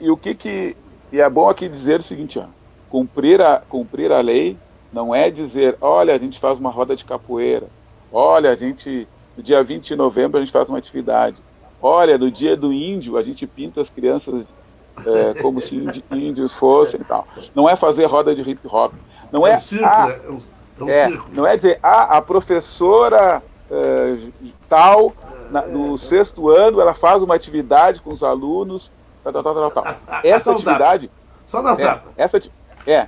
o que e é bom aqui dizer o seguinte, ó, cumprir a lei não é dizer, olha, a gente faz uma roda de capoeira, olha, no dia 20 de novembro a gente faz uma atividade, olha, no dia do índio a gente pinta as crianças como se índios fossem e tal. Não é fazer roda de hip hop, não É é, um circo, né? É um circo. não é dizer, a professora tal, no sexto ano, ela faz uma atividade com os alunos, tal. Essa Só atividade, Só nas datas.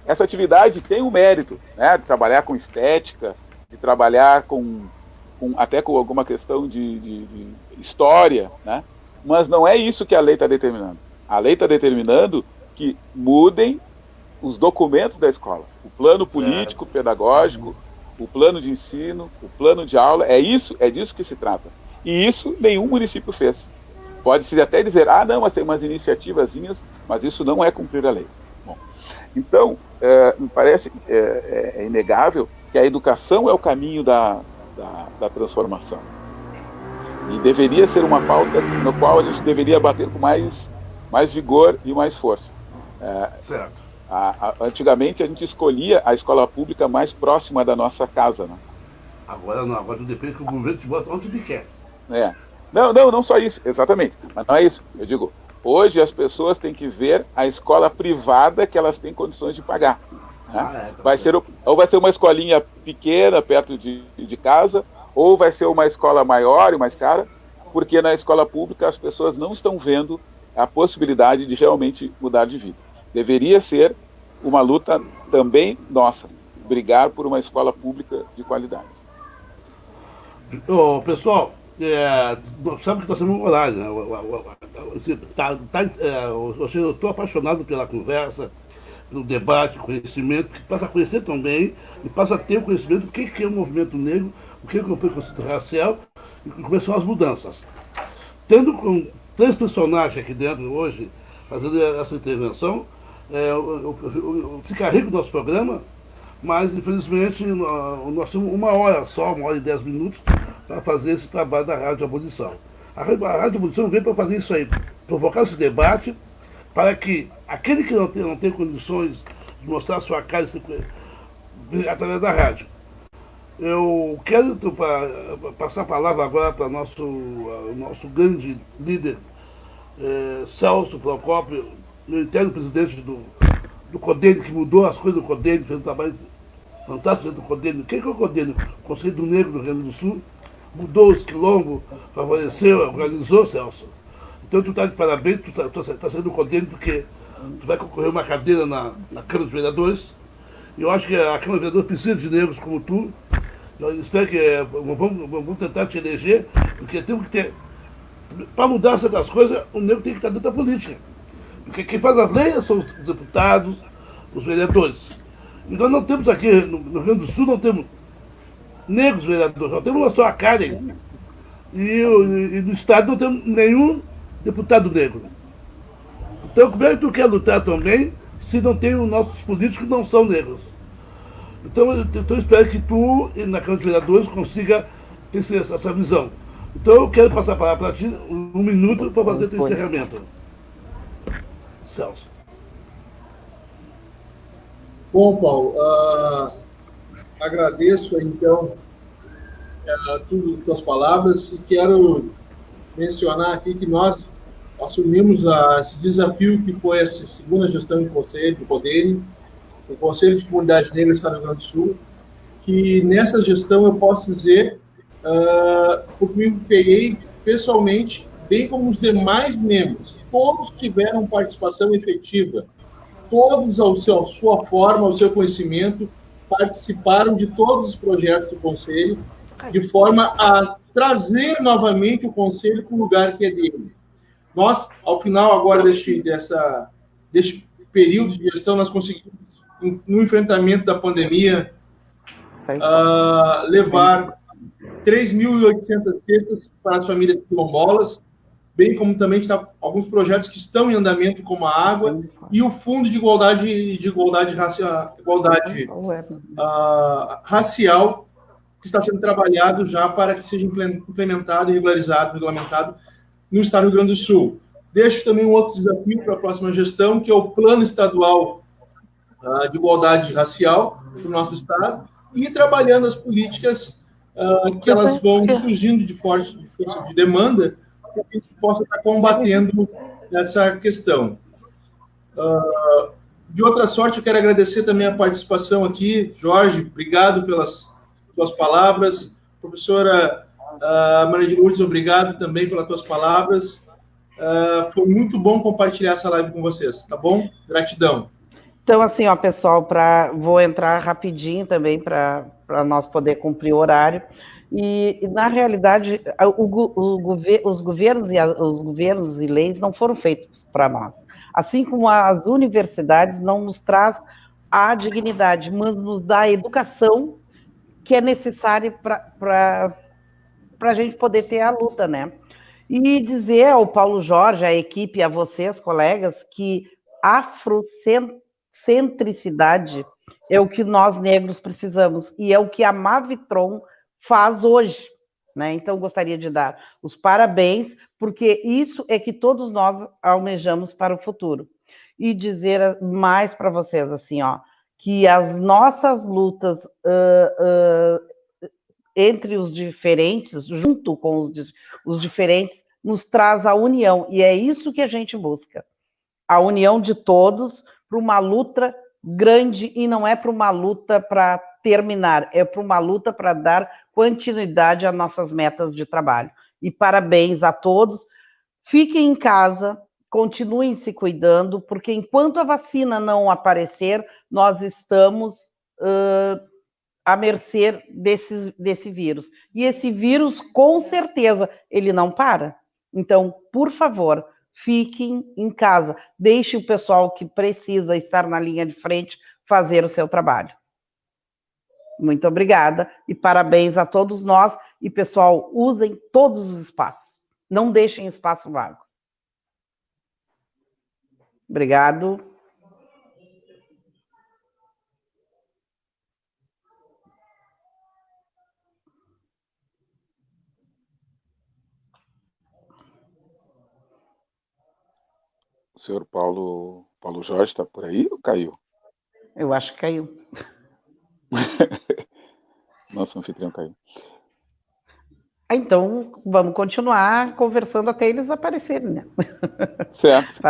essa atividade tem um mérito, né, de trabalhar com estética, de trabalhar até com alguma questão de história, né? Mas não é isso que a lei está determinando. A lei está determinando que mudem os documentos da escola, o plano político, pedagógico, o plano de ensino, o plano de aula, é disso que se trata. E isso nenhum município fez. Pode-se até dizer, não, mas tem umas iniciativazinhas, mas isso não é cumprir a lei. Bom, então, me parece é inegável que a educação é o caminho da transformação. E deveria ser uma pauta no qual a gente deveria bater com mais vigor e mais força. Certo. Antigamente a gente escolhia a escola pública mais próxima da nossa casa, né? Agora não, agora depende que o governo te bota onde ele quer. Não só isso, exatamente. Mas não é isso. Eu digo, hoje as pessoas têm que ver a escola privada que elas têm condições de pagar. Né? Vai ser uma escolinha pequena, perto de casa, ou vai ser uma escola maior e mais cara, porque na escola pública as pessoas não estão vendo a possibilidade de realmente mudar de vida. Deveria ser uma luta também nossa, brigar por uma escola pública de qualidade. Pessoal, sabe que nós temos um horário, né? Eu estou apaixonado pela conversa, pelo debate, conhecimento, que passa a conhecer também e passa a ter o conhecimento do que é o movimento negro, o que é o preconceito racial e quais são as mudanças. Tendo com 3 personagens aqui dentro hoje, fazendo essa intervenção, fica rico o nosso programa, mas infelizmente nós temos 1 hora só, 1 hora e 10 minutos, para fazer esse trabalho da Rádio Abolição. A Rádio Abolição veio para fazer isso aí, provocar esse debate, para que aquele que não tem condições de mostrar a sua cara através da rádio. Eu quero passar a palavra agora para o nosso grande líder, Celso Procópio, no interno presidente do CODENE, que mudou as coisas do CODENE, fez um trabalho fantástico dentro do CODENE. Quem que é o CODENE? O Conselho do Negro do Rio Grande do Sul. Mudou os quilombos, favoreceu, organizou, Celso. Então tu está de parabéns, tu tá saindo do CODENE porque tu vai concorrer uma cadeira na Câmara dos Vereadores. E eu acho que a Câmara dos Vereadores precisa de negros como tu. Eu espero que vamos tentar te eleger, porque temos que ter... Para mudar certas coisas, o negro tem que estar dentro da política. Porque quem faz as leis são os deputados, os vereadores. E nós não temos aqui, no Rio Grande do Sul, não temos negros vereadores, só temos uma só, a Karen. E no Estado não temos nenhum deputado negro. Então, como é que tu quer lutar também se não tem os nossos políticos que não são negros? Então, eu espero que tu, na Câmara de Vereadores, consiga ter essa visão. Então, eu quero passar a palavra para ti, 1 minuto, para fazer o teu encerramento. Celso. Bom, Paulo, agradeço, então, tuas palavras e quero mencionar aqui que nós assumimos esse desafio que foi essa segunda gestão em conselho do CODENE, o Conselho de Comunidades Negras do Estado do Rio Grande do Sul, que nessa gestão eu posso dizer, porque me peguei pessoalmente, bem como os demais membros, todos tiveram participação efetiva, todos à sua forma, ao seu conhecimento, participaram de todos os projetos do Conselho, de forma a trazer novamente o Conselho para o lugar que é dele. Nós, ao final agora deste período de gestão, nós conseguimos, no enfrentamento da pandemia, levar 3.800 cestas para as famílias quilombolas, bem como também alguns projetos que estão em andamento, como a água, e o Fundo de Igualdade Racial, que está sendo trabalhado já para que seja implementado, regularizado, regulamentado no estado do Rio Grande do Sul. Deixo também um outro desafio para a próxima gestão, que é o Plano Estadual de Igualdade Racial para o nosso estado, e trabalhando as políticas que elas vão surgindo de força de demanda, para que a gente possa estar combatendo essa questão. De outra sorte, eu quero agradecer também a participação aqui. Jorge, obrigado pelas tuas palavras. Professora Maria de Lourdes, obrigado também pelas tuas palavras. Foi muito bom compartilhar essa live com vocês, tá bom? Gratidão. Então, assim, ó, pessoal, vou entrar rapidinho também para nós poder cumprir o horário. E na realidade, os governos e leis não foram feitos para nós. Assim como as universidades não nos traz a dignidade, mas nos dá a educação que é necessária para a gente poder ter a luta, né? E dizer ao Paulo Jorge, à equipe, a vocês, colegas, que afrocentricidade é o que nós negros precisamos, e é o que a Mavitron faz hoje, né? Então, gostaria de dar os parabéns, porque isso é que todos nós almejamos para o futuro. E dizer mais para vocês, assim, ó, que as nossas lutas entre os diferentes, junto com os diferentes, nos traz a união, e é isso que a gente busca. A união de todos para uma luta grande, e não é para uma luta para terminar, é para uma luta para dar continuidade às nossas metas de trabalho. E parabéns a todos. Fiquem em casa, continuem se cuidando, porque enquanto a vacina não aparecer, nós estamos à mercê desse vírus. E esse vírus, com certeza, ele não para. Então, por favor, fiquem em casa. Deixe o pessoal que precisa estar na linha de frente fazer o seu trabalho. Muito obrigada e parabéns a todos nós. E, pessoal, usem todos os espaços. Não deixem espaço vago. Obrigado. O senhor Paulo Jorge está por aí ou caiu? Eu acho que caiu. Nosso anfitrião caiu. Então, vamos continuar conversando até eles aparecerem, né? Certo.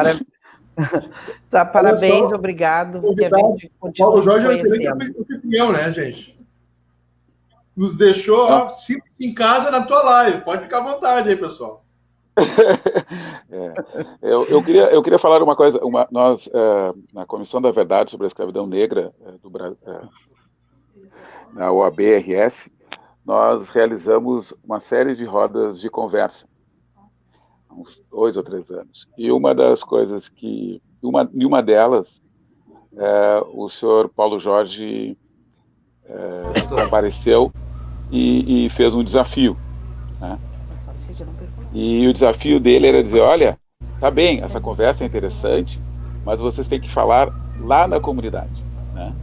Tá, parabéns, obrigado. Que a gente continua Paulo Jorge é um excelente anfitrião, né, gente? Nos deixou simples em casa na tua live. Pode ficar à vontade aí, pessoal. Eu queria falar uma coisa. Nós, na Comissão da Verdade sobre a Escravidão Negra do Brasil, na OAB-RS, nós realizamos uma série de rodas de conversa, há uns 2 ou 3 anos. E uma das coisas uma delas, o senhor Paulo Jorge compareceu e fez um desafio, né? E o desafio dele era dizer, olha, tá bem, essa conversa é interessante, mas vocês têm que falar lá na comunidade, né?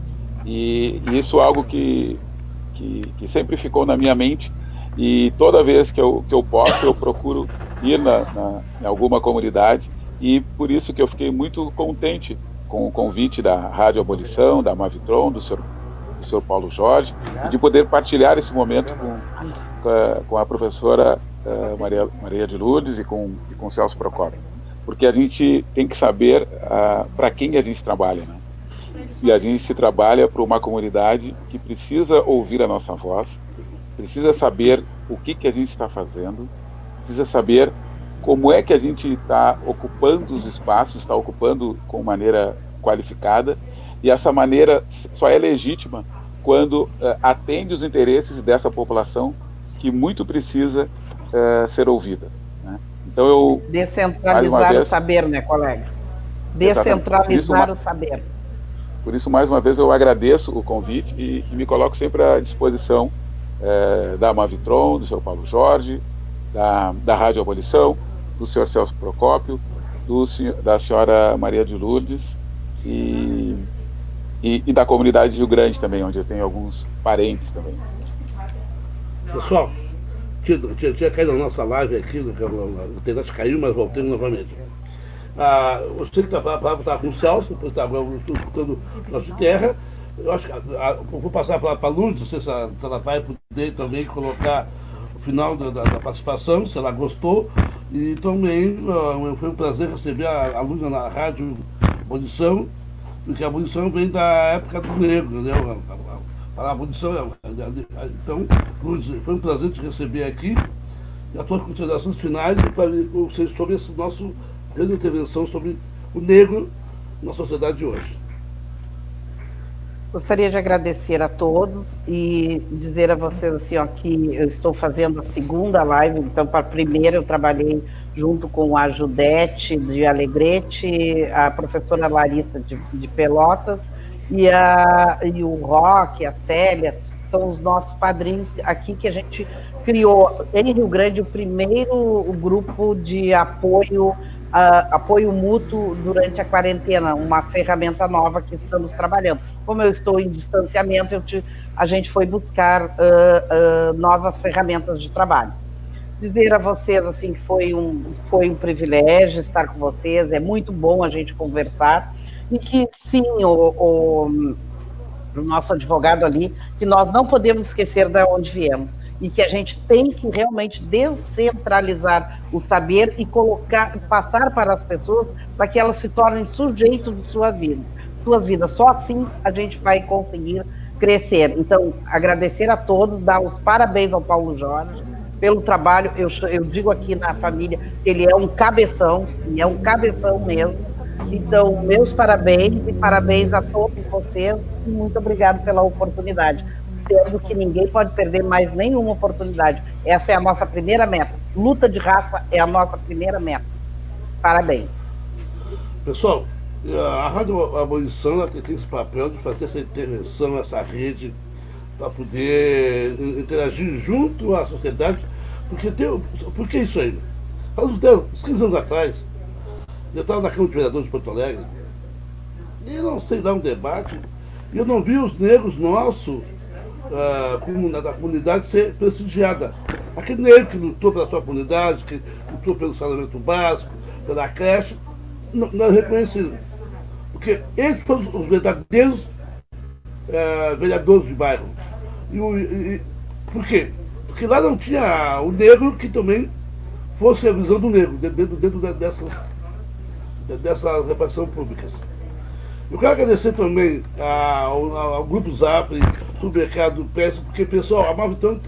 E isso é algo que sempre ficou na minha mente, e toda vez que eu posso, eu procuro ir em alguma comunidade, e por isso que eu fiquei muito contente com o convite da Rádio Abolição, da Mavitron, do senhor Paulo Jorge, e de poder partilhar esse momento com a professora Maria de Lourdes e com o Celso Procópio, porque a gente tem que saber para quem a gente trabalha, né? E a gente trabalha para uma comunidade que precisa ouvir a nossa voz, precisa saber o que a gente está fazendo, precisa saber como é que a gente está ocupando os espaços, está ocupando com maneira qualificada, e essa maneira só é legítima quando atende os interesses dessa população que muito precisa ser ouvida, né? Então eu... Descentralizar o saber, né, colega? Descentralizar o saber. Por isso, mais uma vez, eu agradeço o convite e me coloco sempre à disposição da Mavitron, do senhor Paulo Jorge, da Rádio Abolição, do senhor Celso Procópio, da senhora Maria de Lourdes e da comunidade de Rio Grande também, onde eu tenho alguns parentes também. Pessoal, tinha caído na nossa live aqui, a internet caiu, mas voltei novamente. Eu sei que estava com o Celso, depois estou escutando Nossa Terra. Eu acho que vou passar para a Lourdes, não sei se ela vai poder também colocar o final da participação, se ela gostou. E também foi um prazer receber a Lourdes na Rádio Abolição, porque a abolição vem da época do negro, né? A abolição. Então, Lourdes, foi um prazer te receber aqui. E as tuas considerações finais para vocês sobre esse nosso grande intervenção sobre o negro na sociedade de hoje. Gostaria de agradecer a todos e dizer a vocês assim, ó, que eu estou fazendo a segunda live. Então, para a primeira eu trabalhei junto com a Judete de Alegrete, a professora Larissa de Pelotas e o Roque, a Célia, que são os nossos padrinhos aqui, que a gente criou em Rio Grande o primeiro grupo de apoio mútuo durante a quarentena, uma ferramenta nova que estamos trabalhando. Como eu estou em distanciamento, a gente foi buscar novas ferramentas de trabalho. Dizer a vocês assim que foi um privilégio estar com vocês, é muito bom a gente conversar, e que sim, o nosso advogado ali, que nós não podemos esquecer de onde viemos, e que a gente tem que realmente descentralizar o saber e passar para as pessoas para que elas se tornem sujeitos de suas vidas. Só assim a gente vai conseguir crescer. Então, agradecer a todos, dar os parabéns ao Paulo Jorge pelo trabalho. Eu digo aqui na família, ele é um cabeção, e é um cabeção mesmo. Então, meus parabéns e parabéns a todos vocês, e muito obrigado pela oportunidade. Sendo que ninguém pode perder mais nenhuma oportunidade. Essa é a nossa primeira meta. Luta de raça é a nossa primeira meta. Parabéns. Pessoal, a Rádio Abolição ela tem esse papel de fazer essa intervenção, essa rede, para poder interagir junto à sociedade, por que isso aí? Há uns 15 anos atrás, eu estava na Câmara de Vereadores de Porto Alegre, e não sei dar um debate, e eu não vi os negros nossos da comunidade ser prestigiada. Aquele negro que lutou pela sua comunidade, que lutou pelo saneamento básico, pela creche, não é reconhecido. Porque esses foram os verdadeiros vereadores de bairro. Por quê? Porque lá não tinha o negro que também fosse a visão do negro, dentro dessas repartições públicas. Eu quero agradecer também ao Grupo Zap, Supermercado Peça, porque, pessoal, a Mavitão,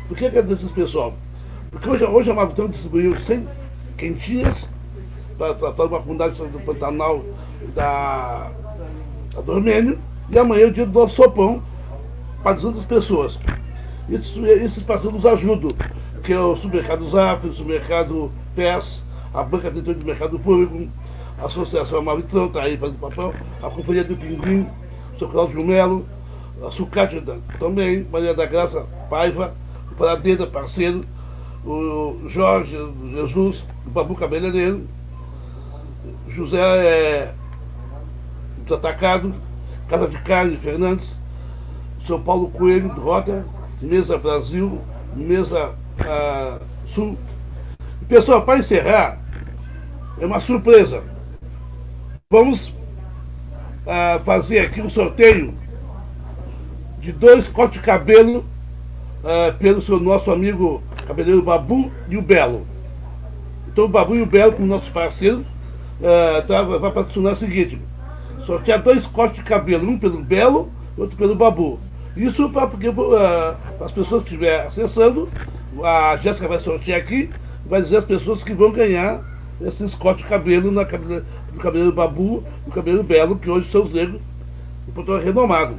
por que agradecer esse pessoal? Porque hoje a Mavitão distribuiu 100 quentinhas para uma comunidade do Pantanal da Dormênio, e amanhã é o dia do nosso sopão para 200 pessoas. Esses parceiros nos ajudam, que é o Supermercado Zap, o Supermercado PES, a Banca de Atendimento do Mercado Público, a Associação Mavitão está aí fazendo papel, a Companhia do Pinguim, o Sr. Cláudio Melo, a Sucate também, Maria da Graça Paiva, o Paradeira, parceiro, o Jorge Jesus, o Babu Cabeleireiro, José dos Atacados, Casa de Carne Fernandes, o São Paulo Coelho do Rota, Mesa Brasil, Mesa Sul. E, pessoal, para encerrar, é uma surpresa. Vamos fazer aqui um sorteio de 2 cortes de cabelo pelo nosso amigo cabeleireiro Babu e o Belo. Então o Babu e o Belo, como nossos parceiros, vai patrocinar o seguinte: sortear 2 cortes de cabelo, um pelo Belo e outro pelo Babu. Isso para as pessoas que estiverem acessando, a Jéssica vai sortear aqui, vai dizer as pessoas que vão ganhar esses cortes de cabelo do cabeleireiro Babu e do cabeleireiro Belo, que hoje são os negros do Porto renomado.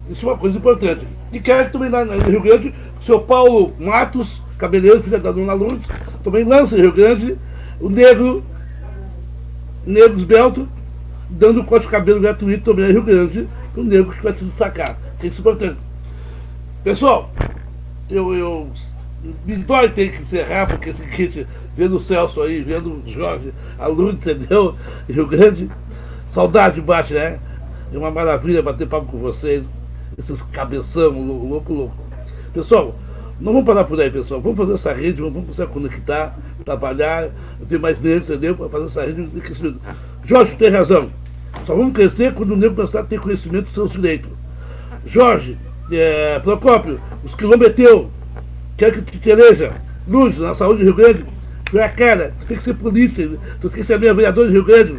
Isso é uma coisa importante. E quero também lá no Rio Grande, o seu Paulo Matos, cabeleireiro, filho da dona Lourdes, também lança em Rio Grande o negro esbelto, dando corte de cabelo gratuito também em Rio Grande, para o negro que vai se destacar. Isso é importante. Pessoal, eu me dói ter que encerrar, porque esse kit, vendo o Celso aí, vendo o Jorge, a Lourdes, entendeu? Em Rio Grande, saudade bate, né? É uma maravilha bater papo com vocês, esses cabeção louco. Pessoal, Não vamos parar por aí, pessoal. Vamos fazer essa rede, vamos começar a conectar, trabalhar, ter mais negros, entendeu? Para fazer essa rede de crescimento. Jorge, tem razão. Só vamos crescer quando o negro começar a ter conhecimento dos seus direitos. Jorge, Procópio, os quilomboteus, quero que te eleja. Luz, na saúde do Rio Grande, tu é a cara, tu tem que ser polícia, tu tem que ser minha vereadora de Rio Grande.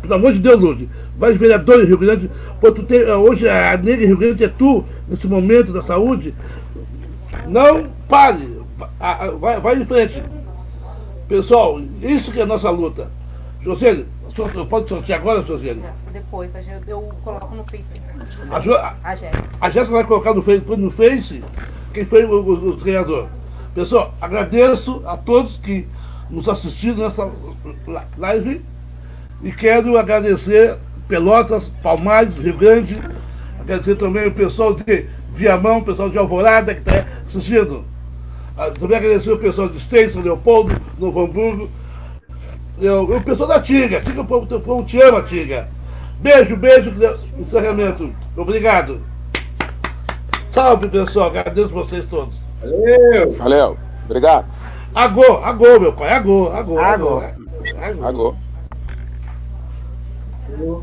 Pelo amor de Deus, Luz, vai de vereador em Rio Grande, pô, tu tem, hoje a negra em Rio Grande é tu, nesse momento da saúde. Não pare, vai em frente. Pessoal, isso que é a nossa luta. Josiane, pode sortear agora, Josiane? Depois, eu coloco no Facebook. A Jéssica. A Jéssica vai colocar no Face quem foi o treinador. Pessoal, agradeço a todos que nos assistiram nessa live e quero agradecer Pelotas, Palmares, Rio Grande, agradecer também o pessoal de Viamão, o pessoal de Alvorada que está assistindo. Também agradecer o pessoal de Esteio, São Leopoldo, Novo Hamburgo, o pessoal da Tinga. Tinga, o povo te ama, Tinga. Beijo, encerramento. Obrigado. Salve, pessoal. Agradeço vocês todos. Valeu. Obrigado. Agô, meu pai. Agô. Agô. Eu